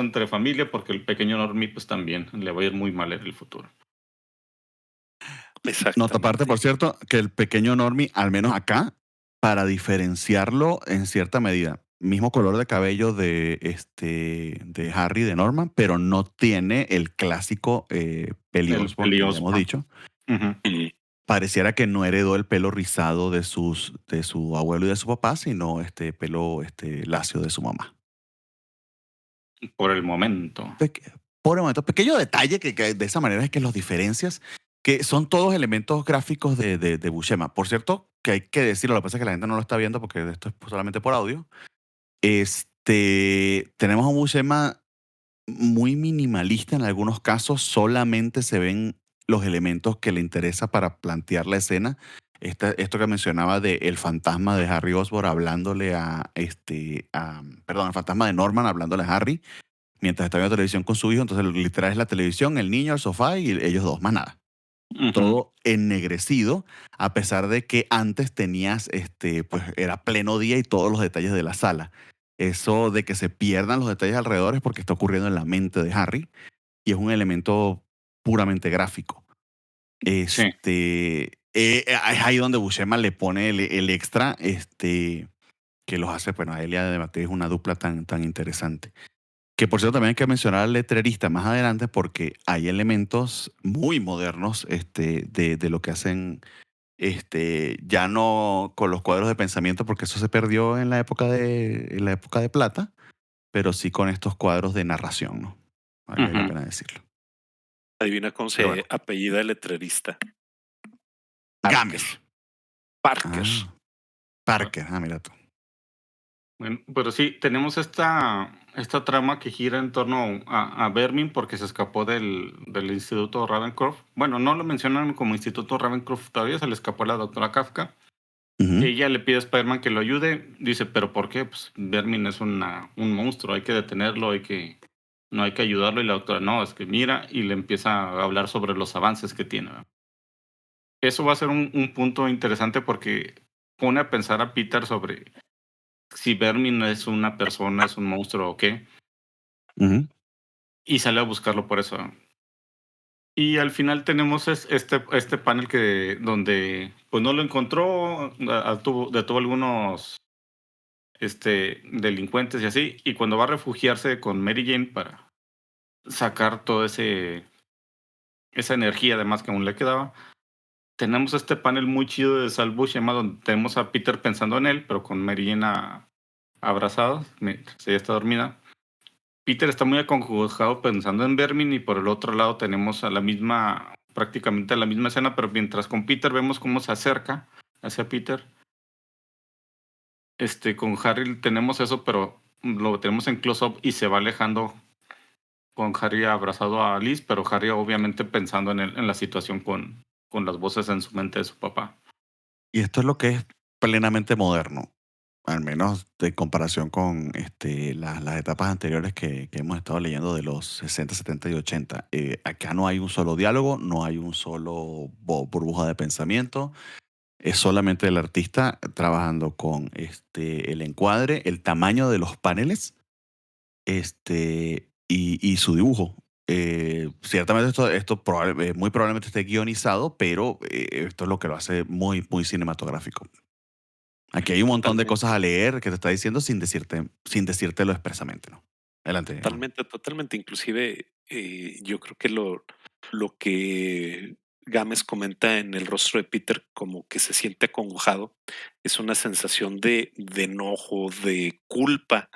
entre familia, porque el pequeño Normie, pues, también le va a ir muy mal en el futuro. Nota aparte, Exactamente. por cierto, que el pequeño Normie, al menos acá, para diferenciarlo en cierta medida, mismo color de cabello de Harry, de Norman, pero no tiene el clásico Pelly El Osborne que ya hemos Osborn. dicho. Ujú. Mm. Pareciera que no heredó el pelo rizado de su abuelo y de su papá, sino este pelo lacio de su mamá. Por el momento. Por el momento, pequeño detalle que de esa manera es que los diferencias, que son todos elementos gráficos de Buscema. Por cierto, que hay que decirlo, lo que pasa es que la gente no lo está viendo porque esto es solamente por audio. Tenemos un Buscema muy minimalista en algunos casos, solamente se ven los elementos que le interesa para plantear la escena. Esto que mencionaba de el fantasma de Harry Osborn hablándole perdón, el fantasma de Norman hablándole a Harry mientras está viendo televisión con su hijo. Entonces, literal es la televisión, el niño, el sofá y ellos dos, más nada. Ujú. Todo ennegrecido, a pesar de que antes tenías, pues era pleno día y todos los detalles de la sala. Eso de que se pierdan los detalles alrededor es porque está ocurriendo en la mente de Harry y es un elemento puramente gráfico. Sí. Es ahí donde Buscema le pone el extra, que los hace, bueno, a él y a Debatir es una dupla tan interesante. Que por cierto también hay que mencionar al letrerista más adelante porque hay elementos muy modernos de lo que hacen ya no con los cuadros de pensamiento porque eso se perdió en la época de plata, pero sí con estos cuadros de narración, ¿no? Vale la Ujú. pena decirlo. Adivina cómo Pero se bueno, apellida el letrerista. Gámez. Parker. Parker. Ah, Parker. Ah, mira tú. Bueno, pero sí, tenemos esta trama que gira en torno a Vermin porque se escapó del Instituto Ravencroft. Bueno, no lo mencionan como Instituto Ravencroft todavía, se le escapó a la doctora Kafka. Ujú, Ella le pide a Spider-Man que lo ayude. Dice, ¿pero por qué? Pues Vermin es un monstruo, hay que detenerlo, no hay que ayudarlo. Y la doctora, no, es que mira, y le empieza a hablar sobre los avances que tiene, ¿verdad? Eso va a ser un punto interesante porque pone a pensar a Peter sobre si Vermin es una persona, es un monstruo o qué, ujú. y sale a buscarlo por eso. Y al final tenemos este panel donde pues no lo encontró, detuvo algunos delincuentes y así, y cuando va a refugiarse con Mary Jane para sacar todo esa energía además que aún le quedaba, tenemos este panel muy chido de Sal Buscema donde tenemos a Peter pensando en él, pero con Mary Jane abrazados mientras ella está dormida. Peter está muy acongojado pensando en Vermin y por el otro lado tenemos prácticamente la misma escena, pero mientras con Peter vemos cómo se acerca hacia Peter, con Harry tenemos eso, pero lo tenemos en close-up y se va alejando con Harry abrazado a Liz, pero Harry obviamente pensando en la situación con las voces en su mente de su papá. Y esto es lo que es plenamente moderno, al menos de comparación con las etapas anteriores que hemos estado leyendo de los 60, 70 y 80. Acá no hay un solo diálogo, no hay un solo burbuja de pensamiento. Es solamente el artista trabajando con el encuadre, el tamaño de los paneles y su dibujo. Ciertamente muy probablemente esté guionizado, pero esto es lo que lo hace muy, muy cinematográfico. Aquí hay un montón de cosas Totalmente, a leer que te está diciendo sin decírtelo expresamente, ¿no? Adelante, Juan. totalmente, totalmente. Inclusive, yo creo que lo que Gámez comenta en el rostro de Peter como que se siente acongojado es una sensación de enojo, de culpa,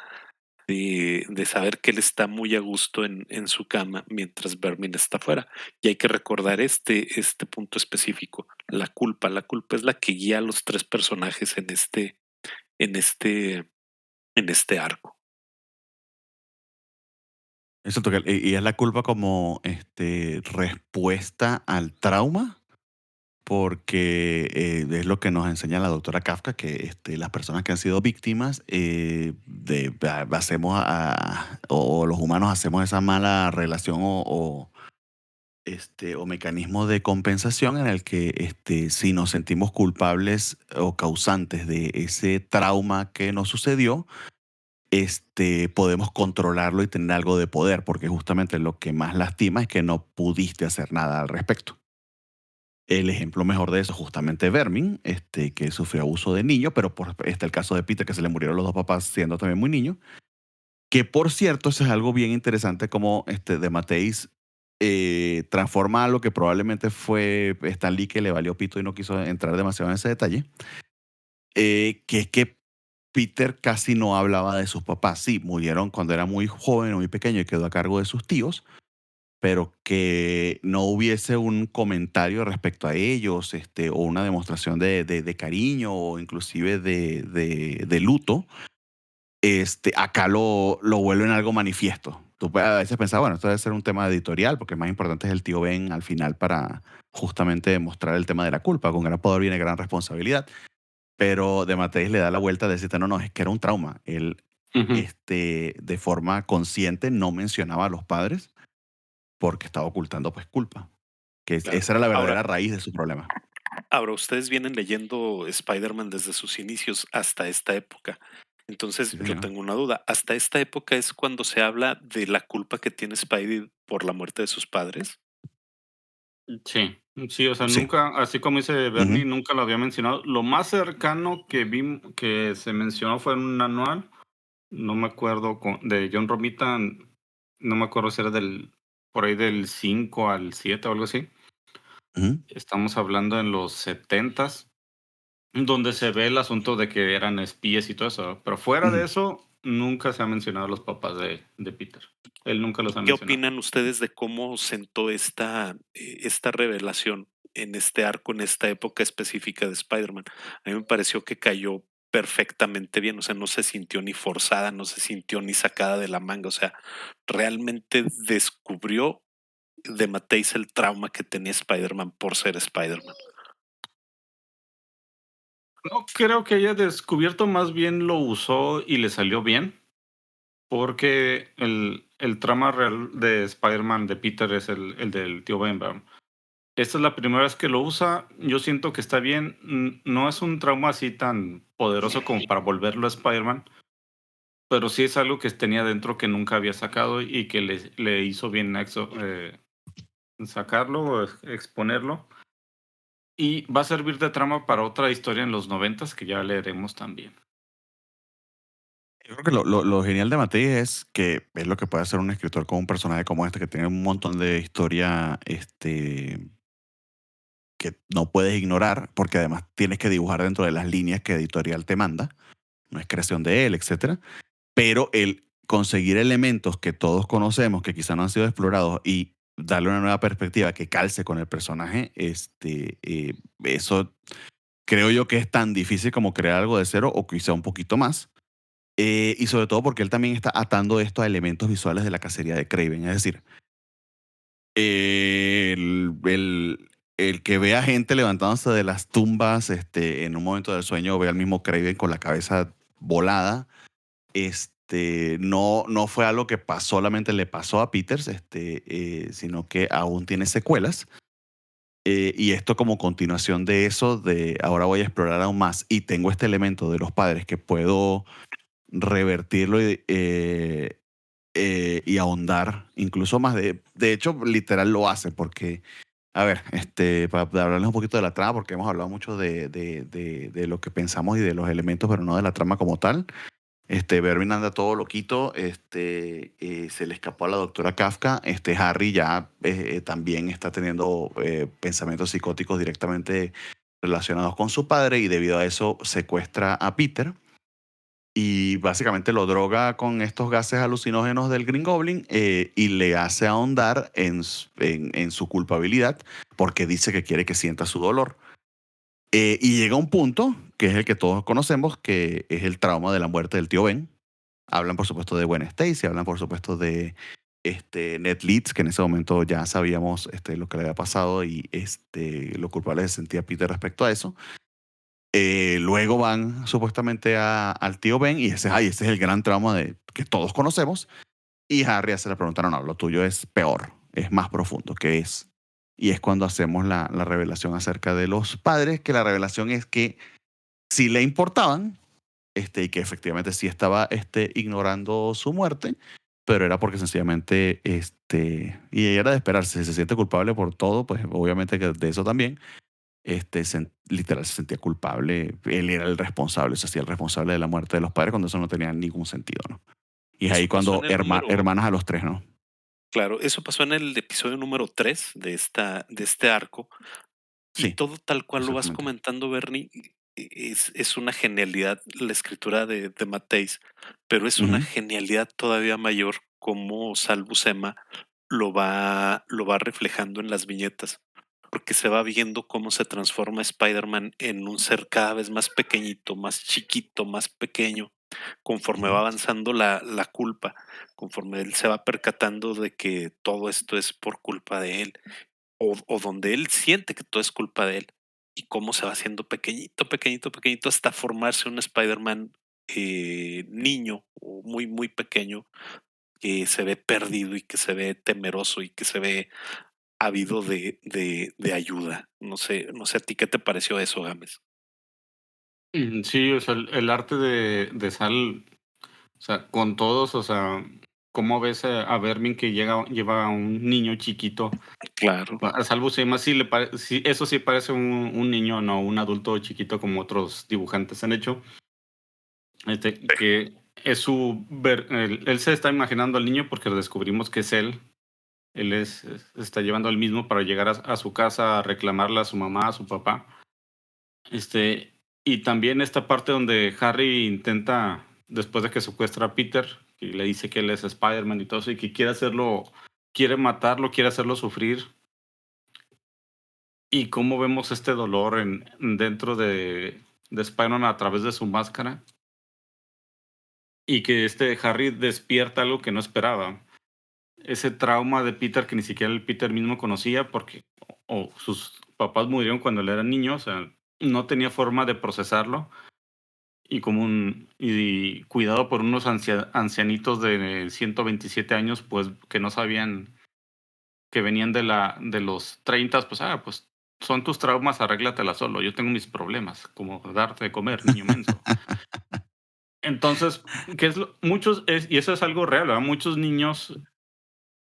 de saber que él está muy a gusto en su cama mientras Vermin está afuera. Y hay que recordar este punto específico, la culpa. La culpa es la que guía a los tres personajes en este, en este arco. Exacto, y es la culpa como respuesta al trauma, porque es lo que nos enseña la doctora Kafka, que las personas que han sido víctimas o los humanos hacemos esa mala relación o mecanismo de compensación en el que si nos sentimos culpables o causantes de ese trauma que nos sucedió, podemos controlarlo y tener algo de poder, porque justamente lo que más lastima es que no pudiste hacer nada al respecto. El ejemplo mejor de eso es justamente Vermin, que sufrió abuso de niño, pero el caso de Peter, que se le murieron los dos papás siendo también muy niño. Que por cierto, eso es algo bien interesante como de Mateis transforma algo que probablemente fue Stan Lee que le valió pito y no quiso entrar demasiado en ese detalle, que es que Peter casi no hablaba de sus papás. Sí, murieron cuando era muy joven o muy pequeño y quedó a cargo de sus tíos, pero que no hubiese un comentario respecto a ellos, o una demostración de cariño o inclusive de luto, acá lo vuelven algo manifiesto. Tú puedes a veces pensar, bueno, esto debe ser un tema editorial, porque más importante es el tío Ben al final para justamente demostrar el tema de la culpa. Con gran poder viene gran responsabilidad. Pero de Mateis le da la vuelta de decirte, no, no, es que era un trauma. Él, Ujú. de forma consciente, no mencionaba a los padres porque estaba ocultando, pues, culpa. Claro. Esa era la Ahora, verdadera raíz de su problema. ahora, ustedes vienen leyendo Spider-Man desde sus inicios hasta esta época. Sí, Entonces, yo señor. tengo una duda. ¿Hasta esta época es cuando se habla de la culpa que tiene Spidey por la muerte de sus padres? Sí, sí, o sea, Sí. nunca, así como dice Ujú, Bernie, nunca lo había mencionado. Lo más cercano que vi que se mencionó fue en un anual, no me acuerdo, de John Romita, no me acuerdo si era por ahí del 5 al 7 o algo así. ujú, Estamos hablando en los 70s, donde se ve el asunto de que eran espías y todo eso. Pero fuera de ujú. eso, nunca se ha mencionado a los papás de Peter. Él nunca los ¿Y ha qué mencionado. opinan ustedes de cómo sentó esta revelación en este arco, en esta época específica de Spider-Man? A mí me pareció que cayó perfectamente bien, o sea, no se sintió ni forzada, no se sintió ni sacada de la manga, o sea, realmente descubrió de Matthijs el trauma que tenía Spider-Man por ser Spider-Man. No creo que haya descubierto, más bien lo usó y le salió bien, porque el trama real de Spider-Man de Peter es el del tío Ben Brown. Esta es la primera vez que lo usa, yo siento que está bien, no es un trauma así tan poderoso como para volverlo a Spider-Man, pero sí es algo que tenía dentro que nunca había sacado y que le hizo bien sacarlo o exponerlo. Y va a servir de trama para otra historia en los 90s que ya leeremos también. Yo creo que lo genial de Matei es que es lo que puede hacer un escritor con un personaje como este, que tiene un montón de historia que no puedes ignorar, porque además tienes que dibujar dentro de las líneas que editorial te manda, no es creación de él, etcétera. Pero el conseguir elementos que todos conocemos, que quizá no han sido explorados, y darle una nueva perspectiva que calce con el personaje, eso creo yo que es tan difícil como crear algo de cero o quizá un poquito más. Y sobre todo porque él también está atando esto a elementos visuales de la cacería de Craven. Es decir, el que vea gente levantándose de las tumbas en un momento del sueño, o ve al mismo Craven con la cabeza volada, no fue algo que solamente le pasó a Peters, sino que aún tiene secuelas. Y esto como continuación de eso, de ahora voy a explorar aún más y tengo este elemento de los padres que puedo revertirlo y ahondar incluso más. De hecho, literal lo hace porque, a ver, para hablarles un poquito de la trama, porque hemos hablado mucho de lo que pensamos y de los elementos, pero no de la trama como tal. Berwin anda todo loquito, se le escapó a la doctora Kafka, Harry ya también está teniendo pensamientos psicóticos directamente relacionados con su padre y debido a eso secuestra a Peter y básicamente lo droga con estos gases alucinógenos del Green Goblin y le hace ahondar en su culpabilidad porque dice que quiere que sienta su dolor. Y llega un punto, que es el que todos conocemos, que es el trauma de la muerte del tío Ben. Hablan, por supuesto, de Gwen Stacy, hablan, por supuesto, de Ned Leeds, que en ese momento ya sabíamos lo que le había pasado y lo culpable se sentía Peter respecto a eso. Luego van supuestamente al tío Ben y ese es el gran trauma que todos conocemos. Y Harry hace la pregunta, no, lo tuyo es peor, es más profundo, ¿qué es? Y es cuando hacemos la revelación acerca de los padres, que la revelación es que sí le importaban, y que efectivamente sí estaba ignorando su muerte, pero era porque sencillamente, y era de esperarse, si se siente culpable por todo, pues obviamente que de eso también, literal se sentía culpable, él era el responsable, se hacía el responsable de la muerte de los padres cuando eso no tenía ningún sentido, ¿no? Y es Eso ahí pasó cuando en el número, hermanas a los tres, ¿no? claro, eso pasó en el episodio número 3 de este arco. Y Sí, todo tal cual lo vas exactamente. comentando, Bernie, es una genialidad la escritura de Mateis, pero es una Ujú. genialidad todavía mayor como Sal Buscema lo va reflejando en las viñetas, porque se va viendo cómo se transforma Spider-Man en un ser cada vez más pequeñito, más chiquito, más pequeño, conforme va Ujú. avanzando la culpa, conforme él se va percatando de que todo esto es por culpa de él o donde él siente que todo es culpa de él y cómo se va haciendo pequeñito, pequeñito, pequeñito hasta formarse un Spider-Man niño o muy, muy pequeño que se ve perdido y que se ve temeroso y que se ve ávido de ayuda. No sé a ti qué te pareció eso, Gámez. Sí, o sea, el arte de Sal, o sea, con todos, o sea, ¿cómo ves a Vermin que lleva a un niño chiquito? Claro, A Sal Buscema sí, eso sí parece un niño, no un adulto chiquito como otros dibujantes han hecho. Que es él se está imaginando al niño porque descubrimos que es él. Está llevando al mismo para llegar a su casa a reclamarle a su mamá, a su papá. Y también esta parte donde Harry intenta, después de que secuestra a Peter, y le dice que él es Spider-Man y todo eso, y que quiere matarlo, quiere hacerlo sufrir. Y cómo vemos este dolor dentro de Spider-Man a través de su máscara. Y que Harry despierta algo que no esperaba. Ese trauma de Peter que ni siquiera el Peter mismo conocía porque o sus papás murieron cuando él era niño, o sea, no tenía forma de procesarlo y y cuidado por unos ancianitos de 127 años, pues que no sabían que venían de los 30, pues son tus traumas, arréglatelas solo. Yo tengo mis problemas, como darte de comer, niño menso. Entonces, ¿qué es y eso es algo real, ¿verdad? Muchos niños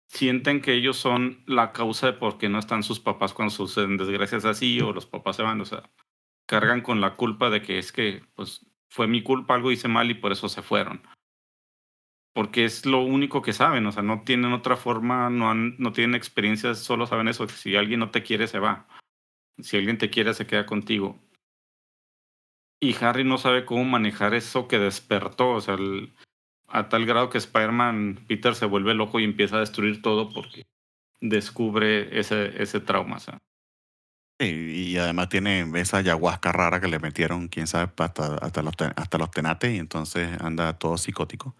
sienten que ellos son la causa de por qué no están sus papás cuando suceden desgracias así o los papás se van, o sea, cargan con la culpa de que es que, pues, fue mi culpa, algo hice mal y por eso se fueron. porque es lo único que saben, o sea, no tienen otra forma, no tienen experiencias, solo saben eso, que si alguien no te quiere, se va. Si alguien te quiere, se queda contigo. Y Harry no sabe cómo manejar eso que despertó, o sea, a tal grado que Spider-Man, Peter se vuelve loco y empieza a destruir todo porque descubre ese trauma, o sea. Y además tiene esa ayahuasca rara que le metieron, quién sabe, hasta los tenates, y entonces anda todo psicótico.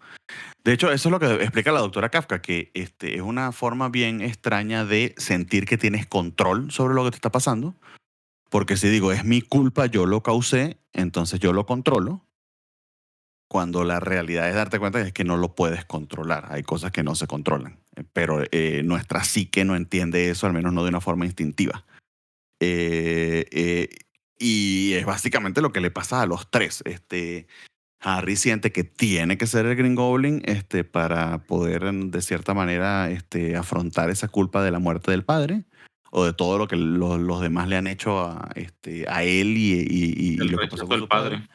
De hecho, eso es lo que explica la doctora Kafka, que es una forma bien extraña de sentir que tienes control sobre lo que te está pasando, porque si digo, es mi culpa, yo lo causé, entonces yo lo controlo, cuando la realidad es darte cuenta de que no lo puedes controlar. Hay cosas que no se controlan, pero nuestra psique no entiende eso, al menos no de una forma instintiva. Eh, eh, y es básicamente lo que le pasa a los tres. Harry siente que tiene que ser el Green Goblin para poder, de cierta manera, afrontar esa culpa de la muerte del padre o de todo lo que los demás le han hecho a él y El lo que pasó rechazo con del su padre. padre.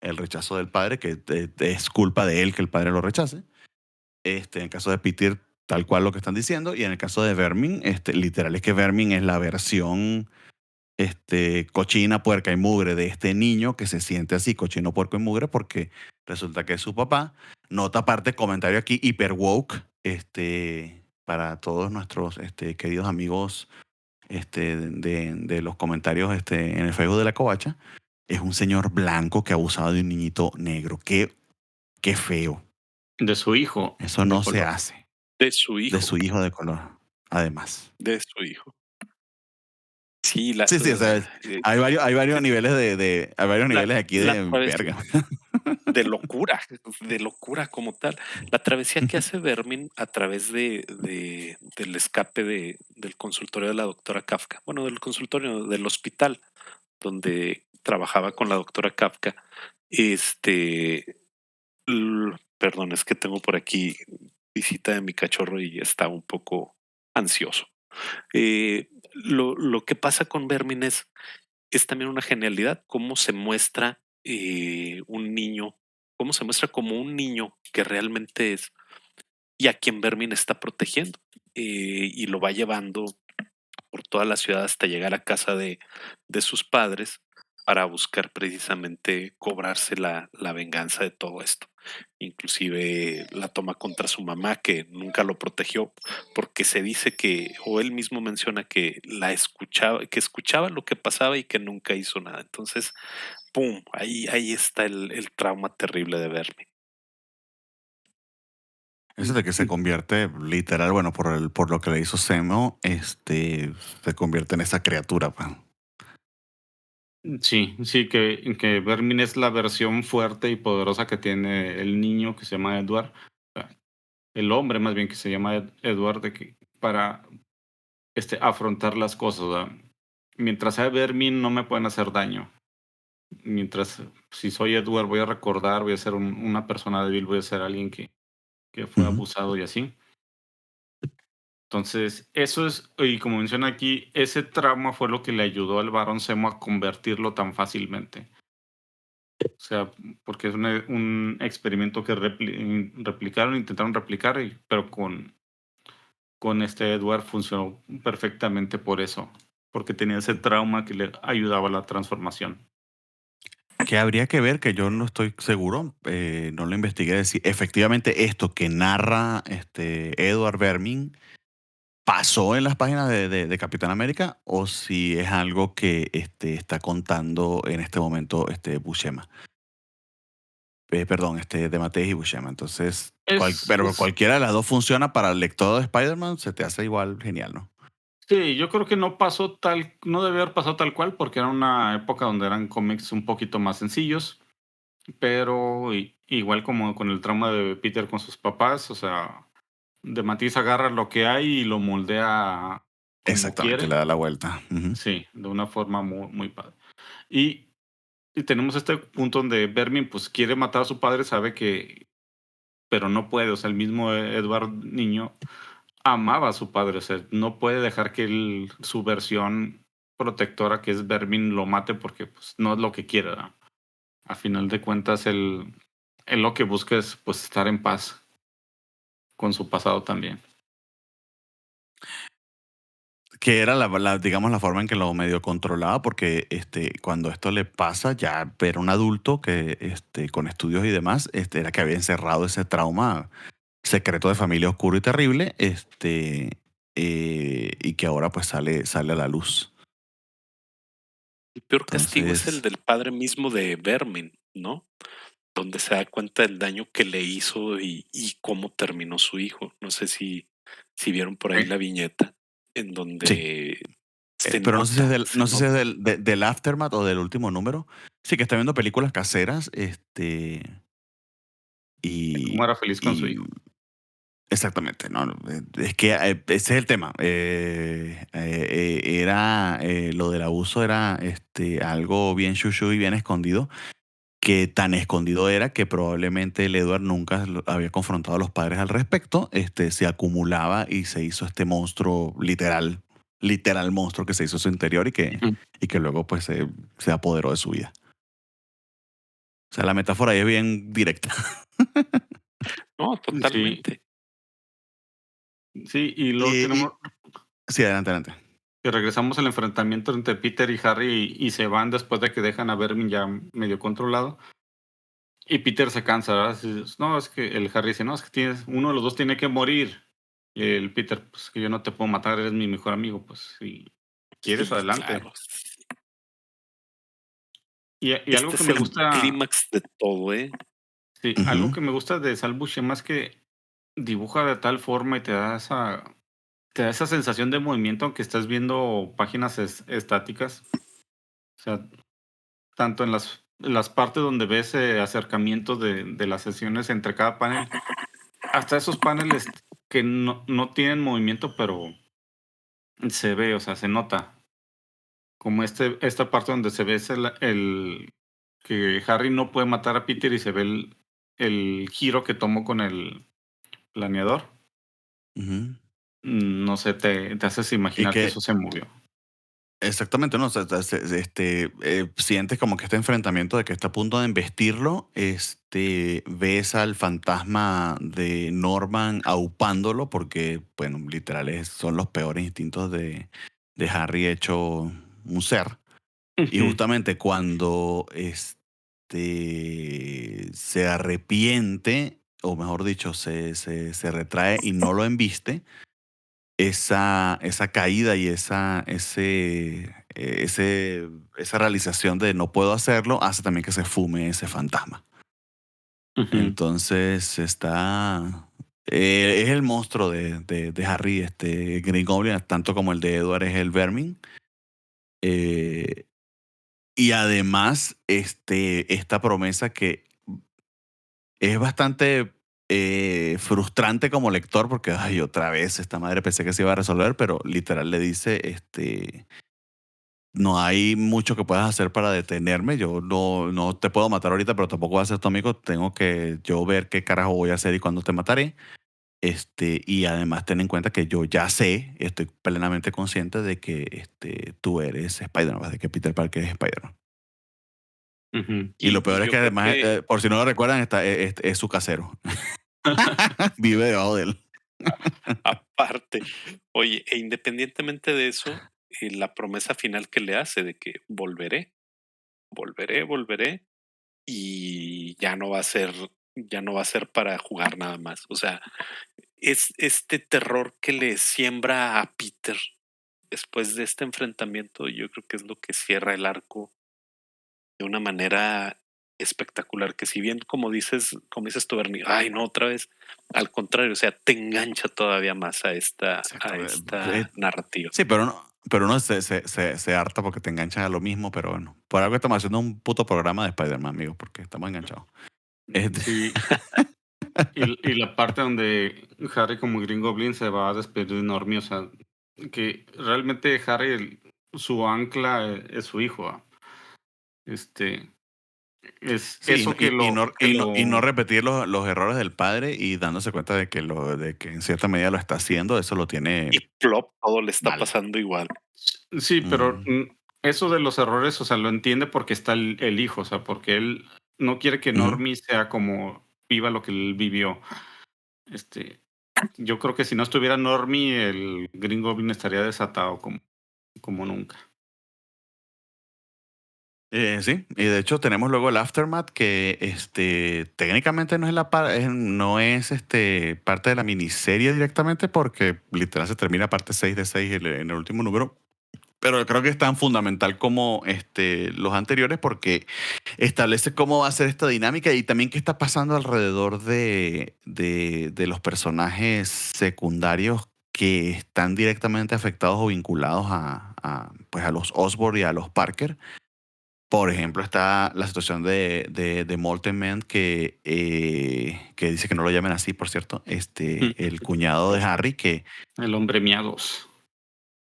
El rechazo del padre, que es culpa de él que el padre lo rechace. En el caso de Peter, tal cual lo que están diciendo. Y en el caso de Vermin, literal es que Vermin es la versión cochina, puerca y mugre de este niño que se siente así, cochino, puerco y mugre, porque resulta que es su papá. Nota aparte, comentario aquí, hiper woke, para todos nuestros queridos amigos de los comentarios en el Facebook de la Covacha. Es un señor blanco que ha abusado de un niñito negro. Qué feo. De su hijo Eso de no se color. hace. De su De hijo, su hijo de color, además. de su hijo. Sí, Sí, sí, o sea, eh, hay varios niveles hay varios la, niveles aquí la de travesía verga. de locura como tal. La travesía que hace Vermin a través del escape del consultorio de la doctora Kafka, bueno, del consultorio del hospital donde trabajaba con la doctora Kafka, perdón, es que tengo por aquí visita de mi cachorro y está un poco ansioso. Lo que pasa con Vermin es también una genialidad, cómo se muestra un niño, cómo se muestra como un niño que realmente es y a quien Vermin está protegiendo y lo va llevando por toda la ciudad hasta llegar a casa de sus padres para buscar precisamente cobrarse la venganza de todo esto. Inclusive la toma contra su mamá, que nunca lo protegió, porque se dice que, o él mismo menciona que la escuchaba, que escuchaba lo que pasaba y que nunca hizo nada. Entonces, ¡pum! Ahí está el trauma terrible de Vermin. Ese de que se convierte literal, bueno, por lo que le hizo Semo, se convierte en esa criatura, pues. Sí, sí, que Vermin es la versión fuerte y poderosa que tiene el niño que se llama Edward, o sea, el hombre más bien que se llama Edward, para afrontar las cosas. ¿Verdad? Mientras sea Vermin no me pueden hacer daño. Mientras, si soy Edward, voy a recordar, voy a ser una persona débil, voy a ser alguien que fue Ujú. abusado y así. Entonces, eso es, y como menciona aquí, ese trauma fue lo que le ayudó al Barón Zemo a convertirlo tan fácilmente. O sea, porque es un experimento que replicaron, intentaron replicar, pero con este Edward funcionó perfectamente por eso, porque tenía ese trauma que le ayudaba a la transformación. Que habría que ver, que yo no estoy seguro, no lo investigué, de si efectivamente esto que narra Edward Vermin pasó en las páginas de Capitán América o si es algo que está contando en este momento Buscema. Perdón, de Matei y Buscema. Entonces, Es, pero es, cualquiera de las dos funciona para el lector de Spider-Man, se te hace igual genial, ¿no? sí, yo creo que no debe haber pasado tal cual, porque era una época donde eran cómics un poquito más sencillos, pero igual como con el trauma de Peter con sus papás, o sea, de Matisse agarra lo que hay y lo moldea como Exactamente, le quiere. da la vuelta. Ujú. Sí, de una forma muy, muy padre. Y, y tenemos este punto donde Vermin pues quiere matar a su padre, sabe que, pero no puede, o sea, el mismo Edward niño amaba a su padre, o sea, no puede dejar que su versión protectora, que es Vermin, lo mate porque pues, no es lo que quiere. ¿verdad? A final de cuentas, él lo que busca es pues estar en paz. con su pasado también. Que era digamos, la forma en que lo medio controlaba, porque cuando esto le pasa, ya era un adulto que con estudios y demás, era que había encerrado ese trauma secreto de familia oscuro y terrible, y que ahora pues sale a la luz. El peor castigo es el Entonces, del padre mismo de Vermin, ¿no? Donde se da cuenta del daño que le hizo y cómo terminó su hijo. No sé si vieron por ahí Sí. la viñeta en sí. donde se Pero no sé si es nota, del, se no sé si es nota. del Aftermath o del último número. Sí, que está viendo películas caseras, Cómo y, era feliz con su y hijo. exactamente, no, es que ese es el tema. Lo del abuso era algo bien shushu y bien escondido, que tan escondido era que probablemente el Edward nunca había confrontado a los padres al respecto. Se acumulaba y se hizo este monstruo literal monstruo que se hizo en su interior Ujú. y que luego pues se apoderó de su vida. O sea, la metáfora ahí es bien directa. No, Sí, totalmente. sí, y luego Y, tenemos y- sí, adelante, adelante. que regresamos al enfrentamiento entre Peter y Harry y se van después de que dejan a Vermin ya medio controlado. Y Peter se cansa, ¿verdad? No, es que el Harry dice, no, es que uno de los dos tiene que morir. Y el Peter, pues que yo no te puedo matar, eres mi mejor amigo, pues si quieres, Sí, adelante. claro. Y algo Este que es me el gusta, clímax de todo, ¿eh? sí, algo Ujú, que me gusta de Sal Buscema es que dibuja de tal forma y te da esa sensación de movimiento aunque estás viendo páginas estáticas. O sea, tanto en las partes donde ves acercamientos de las sesiones entre cada panel, hasta esos paneles que no tienen movimiento, pero se ve, o sea, se nota. Como esta parte donde se ve el que Harry no puede matar a Peter y se ve el giro que tomó con el planeador. ujú. No sé, te haces Y imaginar que que eso se movió. exactamente, ¿no? O sea, sientes como que este enfrentamiento de que está a punto de embestirlo, ves al fantasma de Norman aupándolo porque, bueno, literal son los peores instintos de Harry hecho un ser. Y Ujú, justamente cuando se arrepiente, o mejor dicho, se retrae y no lo embiste, esa caída y esa realización de no puedo hacerlo hace también que se fume ese fantasma. ujú, Entonces es el monstruo de Harry, Green Goblin, tanto como el de Edward es el Vermin. Eh, y además, esta promesa que es bastante frustrante como lector porque, ay, otra vez esta madre pensé que se iba a resolver, pero literal le dice, no hay mucho que puedas hacer para detenerme. Yo no te puedo matar ahorita, pero tampoco voy a ser tu amigo. Tengo que yo ver qué carajo voy a hacer y cuándo te mataré. Y además ten en cuenta que yo ya sé, estoy plenamente consciente de que tú eres Spider-Man, de que Peter Parker es Spider-Man. ujú. Y lo Y peor es yo que creo además, que por si no lo recuerdan, es su casero. Vive debajo de él. aparte, oye, e independientemente de eso, la promesa final que le hace de que volveré y ya no va a ser para jugar nada más. O sea, es este terror que le siembra a Peter después de este enfrentamiento, yo creo que es lo que cierra el arco de una manera espectacular, que si bien como dices tú, Bernie, ay no, otra vez, al contrario, o sea, te engancha todavía más a Exacto. esta narrativa. Sí, pero uno se harta porque te enganchan a lo mismo, pero bueno. Por algo estamos haciendo un puto programa de Spider-Man, amigos, porque estamos enganchados. Este, Sí, y la parte donde Harry como Green Goblin se va a despedir de Normie, o sea, que realmente Harry, su ancla es su hijo. Este, es sí, eso que y no repetir los errores del padre y dándose cuenta de que en cierta medida lo está haciendo, eso lo tiene Y plop, todo le está mal. pasando igual. sí, pero Mm, eso de los errores, o sea, lo entiende porque está el hijo, o sea, porque él no quiere que ujú. Normie sea como viva lo que él vivió. Este, yo creo que si no estuviera Normie, el Green Goblin estaría desatado como nunca. Sí, y de hecho tenemos luego el Aftermath que técnicamente no es no es parte de la miniserie directamente porque literal se termina parte 6 de 6 en el último número. Pero creo que es tan fundamental como los anteriores porque establece cómo va a ser esta dinámica y también qué está pasando alrededor de los personajes secundarios que están directamente afectados o vinculados pues a los Osborn y a los Parker. Por ejemplo, está la situación de Molten Man, que dice que no lo llamen así, por cierto. El cuñado de Harry, que El hombre miados.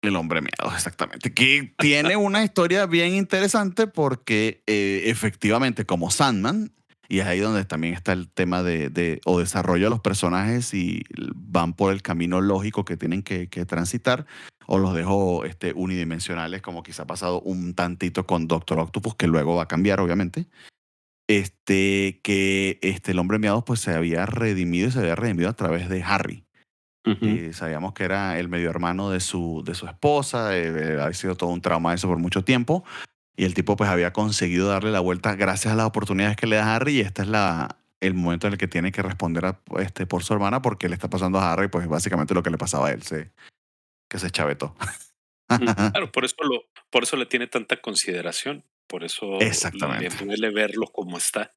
el hombre miedo, exactamente. Que tiene una historia bien interesante porque efectivamente, como Sandman, y es ahí donde también está el tema o desarrollo de los personajes y van por el camino lógico que tienen que transitar, o los dejo unidimensionales, como quizá ha pasado un tantito con Doctor Octopus, que luego va a cambiar, obviamente. El hombre miados pues se había redimido y se había redimido a través de Harry. Sabíamos que era el medio hermano de su esposa, había sido todo un trauma eso por mucho tiempo, y el tipo pues había conseguido darle la vuelta gracias a las oportunidades que le da Harry, y este es el momento en el que tiene que responder por su hermana, porque le está pasando a Harry pues básicamente lo que le pasaba a él, que se chavetó. Claro, por eso le tiene tanta consideración, por eso le Exactamente, duele verlo como está.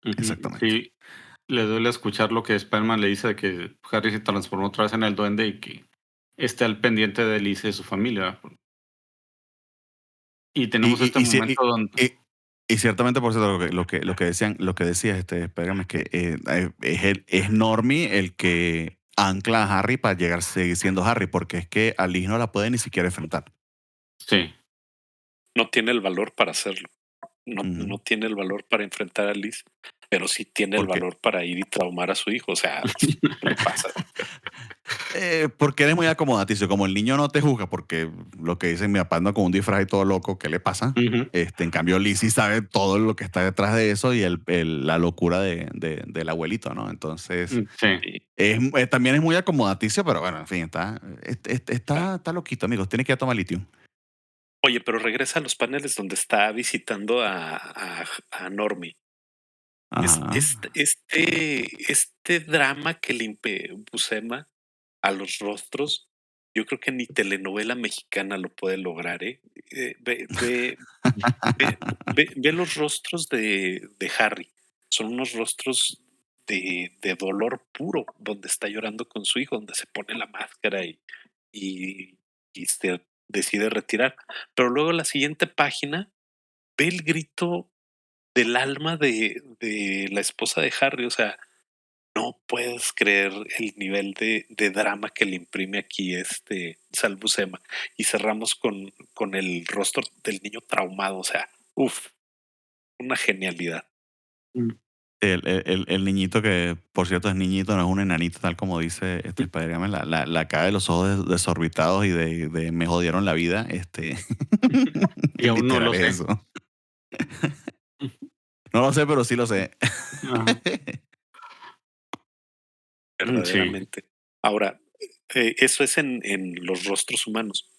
exactamente. Sí, le duele escuchar lo que Spider-Man le dice de que Harry se transformó otra vez en el duende y que esté al pendiente de Elise y de su familia. Y tenemos Y, este y, y, ci- momento donde... y- y- y ciertamente, por cierto, lo que decías, espérame, es que es Normie el que ancla a Harry para seguir siendo Harry, porque es que Alice no la puede ni siquiera enfrentar. Sí. No tiene el valor para hacerlo. Ujú. No tiene el valor para enfrentar a Liz, pero sí tiene el Porque, valor para ir y traumar a su hijo. O sea, ¿qué le pasa? porque eres muy acomodaticio. Como el niño no te juzga, porque lo que dicen, mi papá anda con un disfraz y todo loco, ¿qué le pasa? Ujú. En cambio, Lizzie sabe todo lo que está detrás de eso y la locura del abuelito, ¿no? Entonces, Sí. Sí. también es muy acomodaticio, pero bueno, en fin, Claro. está loquito, amigos. Tiene que ir a tomar litio. Oye, pero regresa a los paneles donde está visitando a Normie. Ajá. Este drama que le Buscema a los rostros, yo creo que ni telenovela mexicana lo puede lograr, ¿eh? Ve los rostros de Harry. Son unos rostros de dolor puro, donde está llorando con su hijo, donde se pone la máscara y, y se decide retirar. Pero luego la siguiente página ve el grito del alma de la esposa de Harry. O sea, no puedes creer el nivel de drama que le imprime aquí Sal Buscema. Y cerramos con el rostro del niño traumado. O sea, uff, una genialidad. El niñito que, por cierto, es niñito, no es un enanito, tal como dice Spider-Man, la cara de los ojos desorbitados y de me jodieron la vida, Y aún no lo literal es sé. eso. No lo sé, pero sí lo sé. Ajá. Sí. Verdaderamente. Ahora, eso es en los rostros humanos.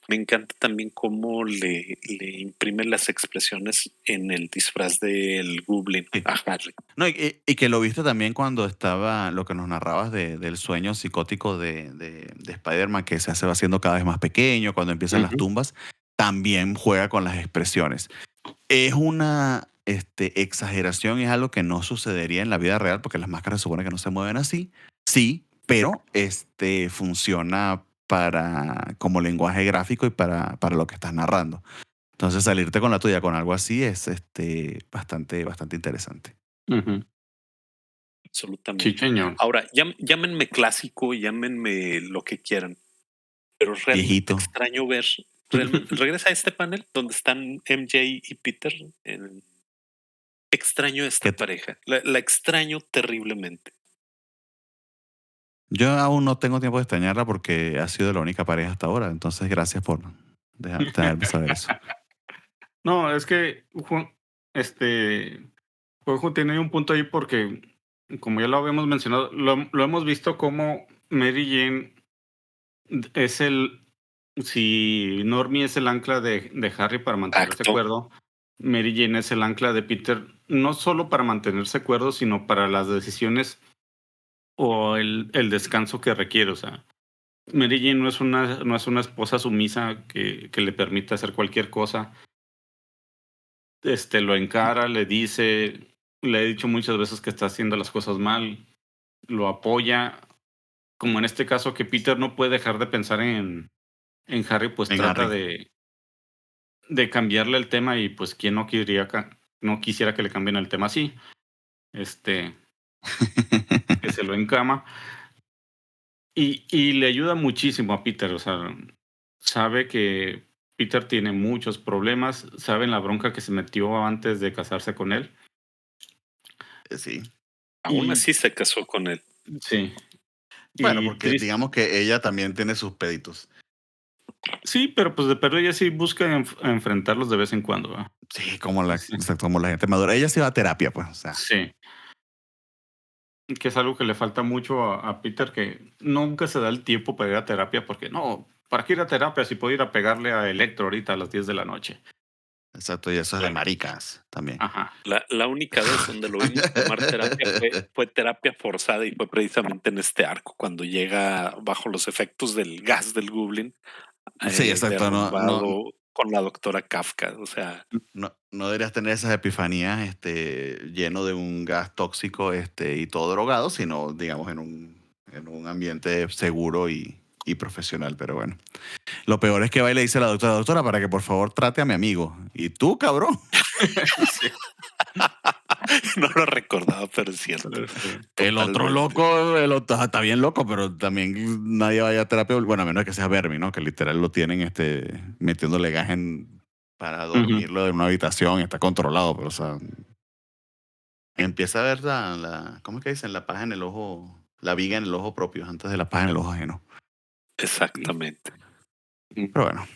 Me encanta también cómo le imprimen las expresiones en el disfraz del Goblin Sí. a Harry. No, y que lo viste también cuando estaba lo que nos narrabas del sueño psicótico de Spider-Man, que se va haciendo cada vez más pequeño, cuando empiezan las Ujú. tumbas, también juega con las expresiones. Es una exageración, es algo que no sucedería en la vida real, porque las máscaras se supone que no se mueven así. Sí, pero funciona como lenguaje gráfico y para lo que estás narrando. Entonces, salirte con la tuya con algo así es bastante interesante. Ujú. Sí, Absolutamente. señor. Ahora, llámenme clásico, llámenme lo que quieran, pero realmente Viejito. extraño ver, realmente, regresa a este panel donde están MJ y Peter. Extraño esta Que pareja, la extraño terriblemente. yo aún no tengo tiempo de extrañarla porque ha sido la única pareja hasta ahora. Entonces, gracias por dejarme saber eso. No, es que Juanjo tiene un punto ahí porque como ya lo habíamos mencionado, lo hemos visto como Mary Jane es si Normie es el ancla de Harry para mantenerse Exacto. cuerdo, Mary Jane es el ancla de Peter, no solo para mantenerse cuerdo, sino para las decisiones o el descanso que requiere. O sea, Mary Jane no es una esposa sumisa que le permite hacer cualquier cosa. Lo encara, le dice, le he dicho muchas veces que está haciendo las cosas mal, lo apoya. Como en este caso que Peter no puede dejar de pensar en Harry, pues En trata Harry. de cambiarle el tema y pues quién no quisiera que le cambien el tema así, este, que se lo encama. Y le ayuda muchísimo a Peter, o sea, sabe que Peter tiene muchos problemas, sabe en la bronca que se metió antes de casarse con él. Sí. Aún Y así se casó con él. sí, Bueno, y porque triste. digamos que ella también tiene sus peditos. Sí, pero pues de perder ella sí busca enfrentarlos de vez en cuando, ¿verdad? Sí, como Sí, exacto, como la gente madura. Ella sí va a terapia, pues, o sea. sí, que es algo que le falta mucho a Peter, que nunca se da el tiempo para ir a terapia, porque no, ¿para qué ir a terapia si puedo ir a pegarle a Electro ahorita a las 10 de la noche? Exacto, y eso es de Bueno, maricas también. Ajá. la única vez donde lo vimos tomar terapia fue terapia forzada y fue precisamente en este arco, cuando llega bajo los efectos del gas del Goblin, Sí, exacto. derrumbado con la doctora Kafka. O sea, No deberías tener esas epifanías lleno de un gas tóxico y todo drogado, sino, digamos, en un ambiente seguro y profesional. Pero bueno. Lo peor es que va y le dice a la doctora, para que por favor trate a mi amigo. ¿Y tú, cabrón? Sí, no lo recordaba, pero es cierto. El otro Totalmente. loco, está bien loco, pero también nadie vaya a terapia. Bueno, a menos que sea Vermi, ¿no? Que literal lo tienen metiéndole gas para ujú. dormirlo en una habitación, está controlado, pero o sea, empieza a ver ¿cómo es que dicen? La paja en el ojo, la viga en el ojo propio, antes de la paja en el ojo ajeno. Exactamente. Pero bueno.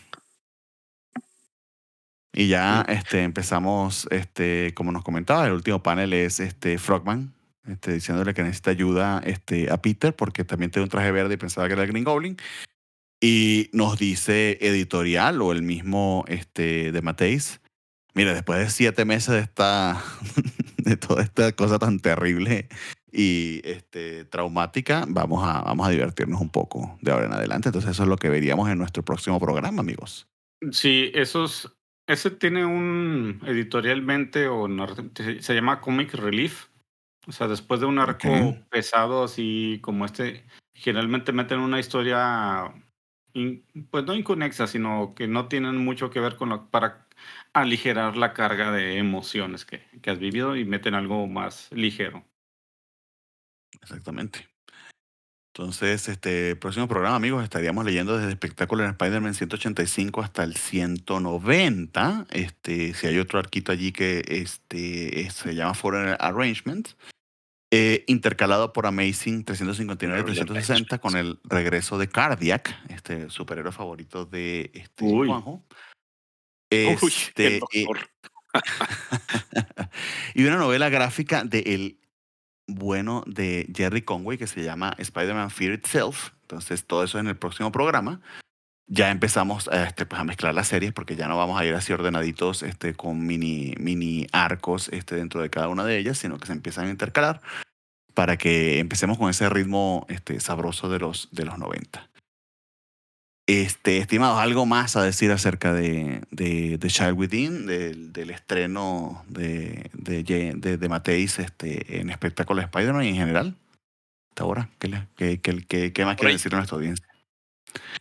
Y ya Mm, empezamos, como nos comentaba, el último panel es Frogman, diciéndole que necesita ayuda a Peter porque también tiene un traje verde y pensaba que era el Green Goblin. Y nos dice editorial o el mismo de Mateis, mira, después de 7 meses de toda esta cosa tan terrible y traumática, vamos a divertirnos un poco de ahora en adelante. Entonces eso es lo que veríamos en nuestro próximo programa, amigos. sí, ese tiene un editorialmente se llama Comic Relief. O sea, después de un Ok. arco pesado así como generalmente meten una historia, pues no inconexa, sino que no tienen mucho que ver para aligerar la carga de emociones que has vivido y meten algo más ligero. Exactamente. Entonces, próximo programa, amigos, estaríamos leyendo desde Spectacular Spider-Man 185 hasta el 190. Si hay otro arquito allí que se llama Foreign Arrangement, intercalado por Amazing 359 y Early 360 con Arrangements. el regreso de Cardiac, superhéroe favorito de Uy, Juanjo. Uy, el Este, y, doctor. y una novela gráfica de el bueno de Jerry Conway que se llama Spider-Man Fear Itself. Entonces, todo eso en el próximo programa. Ya empezamos pues, a mezclar las series porque ya no vamos a ir así ordenaditos con mini arcos dentro de cada una de ellas, sino que se empiezan a intercalar para que empecemos con ese ritmo sabroso de los 90. Estimados, ¿algo más a decir acerca de Child Within, del estreno de Mateis en espectáculo de Spider-Man y en general? Hasta ahora, ¿qué más Por quieren ahí, decir a nuestra audiencia?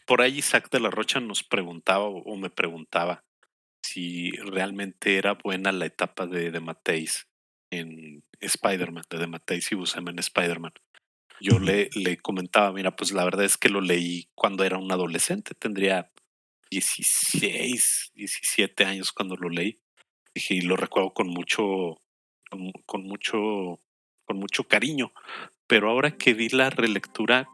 por ahí Isaac de la Rocha nos preguntaba o me preguntaba si realmente era buena la etapa de Matthäus en Spider-Man, de Matthäus y Buscema en Spider-Man. Yo Ujú. le comentaba, mira, pues la verdad es que lo leí cuando era un adolescente, tendría 16, 17 años cuando lo leí. Dije, y lo recuerdo con, con mucho, con mucho cariño. Pero ahora que vi la relectura,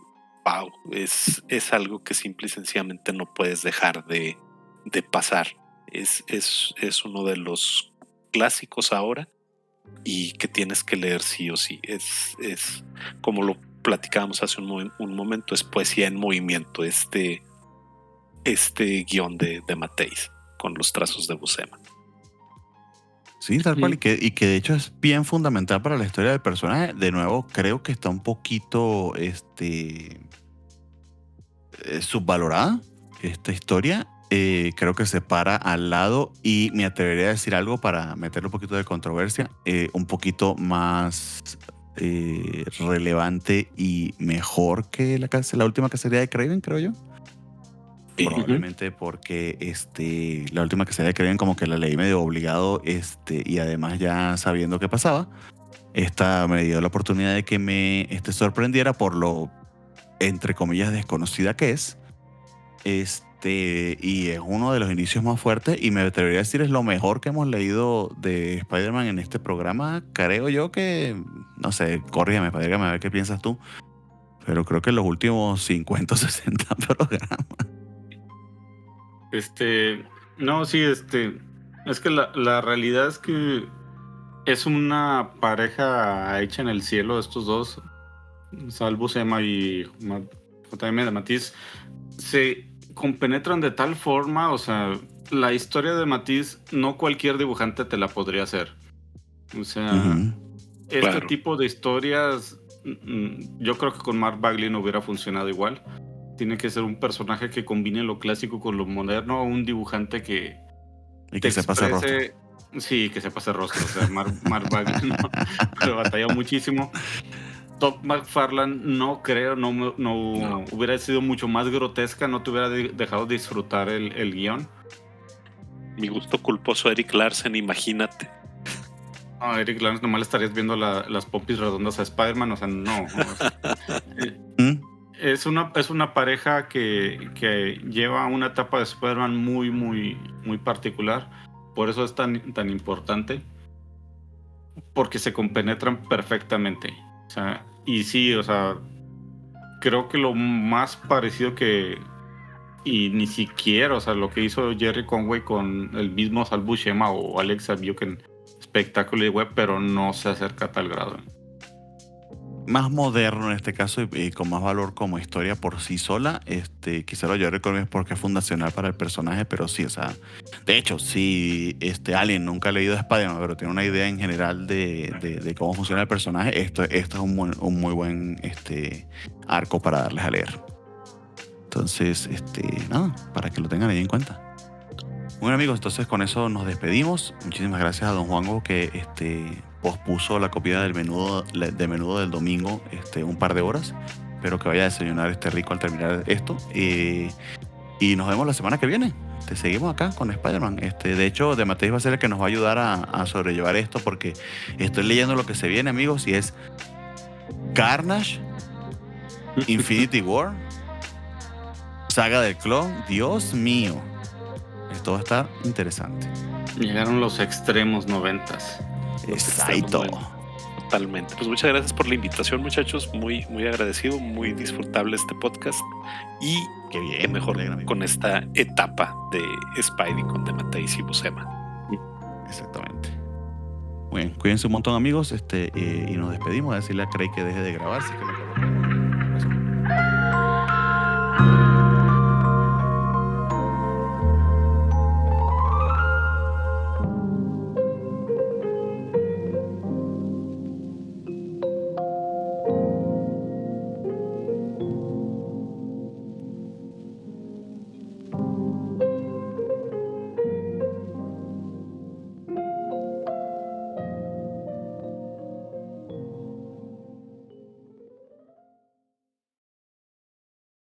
wow, es algo que simple y sencillamente no puedes dejar de pasar. Es uno de los clásicos ahora y que tienes que leer sí o sí. Es como lo platicábamos hace un momento, es poesía en movimiento, este guión de Matthijs con los trazos de Buscema. Sí, tal cual, y que de hecho es bien fundamental para la historia del personaje. De nuevo, creo que está un poquito subvalorada esta historia. Creo que se para al lado, y me atrevería a decir algo para meterle un poquito de controversia, un poquito más relevante y mejor que la última cacería de Kraven, creo yo. Probablemente porque la última cacería de Kraven como que la leí medio obligado, y además ya sabiendo qué pasaba, esta me dio la oportunidad de que me sorprendiera por lo, entre comillas, desconocida que es. Y es uno de los inicios más fuertes, y me atrevería a decir es lo mejor que hemos leído de Spider-Man en este programa. Creo yo que, no sé, corrígame, a ver qué piensas tú, pero creo que en los últimos 50 o 60 programas. No, sí, es que la realidad es que es una pareja hecha en el cielo, estos dos, Sal Buscema y J.M. de Matthijs, se compenetran de tal forma, o sea, la historia de Matthijs no cualquier dibujante te la podría hacer. O sea, este tipo de historias, yo creo que con Mark Bagley no hubiera funcionado igual. Tiene que ser un personaje que combine lo clásico con lo moderno, un dibujante que se pase rostro. Sí, que se pase rostro. O sea, Mark Bagley lo batalló muchísimo. Todd McFarlane no hubiera sido mucho más grotesca, no te hubiera dejado disfrutar el guión. Mi gusto culposo, Eric Larsen, imagínate. No, Eric Larsen nomás le estarías viendo las pompis redondas a Spider-Man, o sea, no. Es una pareja que lleva una etapa de Spider-Man muy, muy, muy particular. Por eso es tan importante. Porque se compenetran perfectamente. O sea, y sí, o sea, creo que lo más parecido y ni siquiera, o sea, lo que hizo Jerry Conway con el mismo Sal Buscema o Alexa Buchen, espectáculo de web, pero no se acerca a tal grado. Más moderno en este caso, y con más valor como historia por sí sola. Quizá lo Jerry Conway es porque es fundacional para el personaje, pero sí, o sea, de hecho, si alguien nunca ha leído Spider-Man, pero tiene una idea en general de cómo funciona el personaje, esto es un muy buen arco para darles a leer. Entonces, nada, para que lo tengan ahí en cuenta. Bueno, amigos, entonces con eso nos despedimos. Muchísimas gracias a don Juanjo que pospuso la copia del menudo del domingo un par de horas. Espero que vaya a desayunar rico al terminar esto. Y nos vemos la semana que viene. Te seguimos acá con Spider-Man. De hecho, de Matthijs va a ser el que nos va a ayudar a sobrellevar esto, porque estoy leyendo lo que se viene, amigos, y es Carnage, Infinity War, Saga del Clon. Dios mío. Esto va a estar interesante. Llegaron los extremos 90s. Exacto. Totalmente. Pues muchas gracias por la invitación, muchachos. Muy, muy agradecido, muy disfrutable este podcast. Y qué bien, mejor con esta etapa de Spidey con de Matthijs y Buscema. Exactamente. Muy bien, cuídense un montón, amigos. Y nos despedimos. A decirle a Craig que deje de grabar, si es que me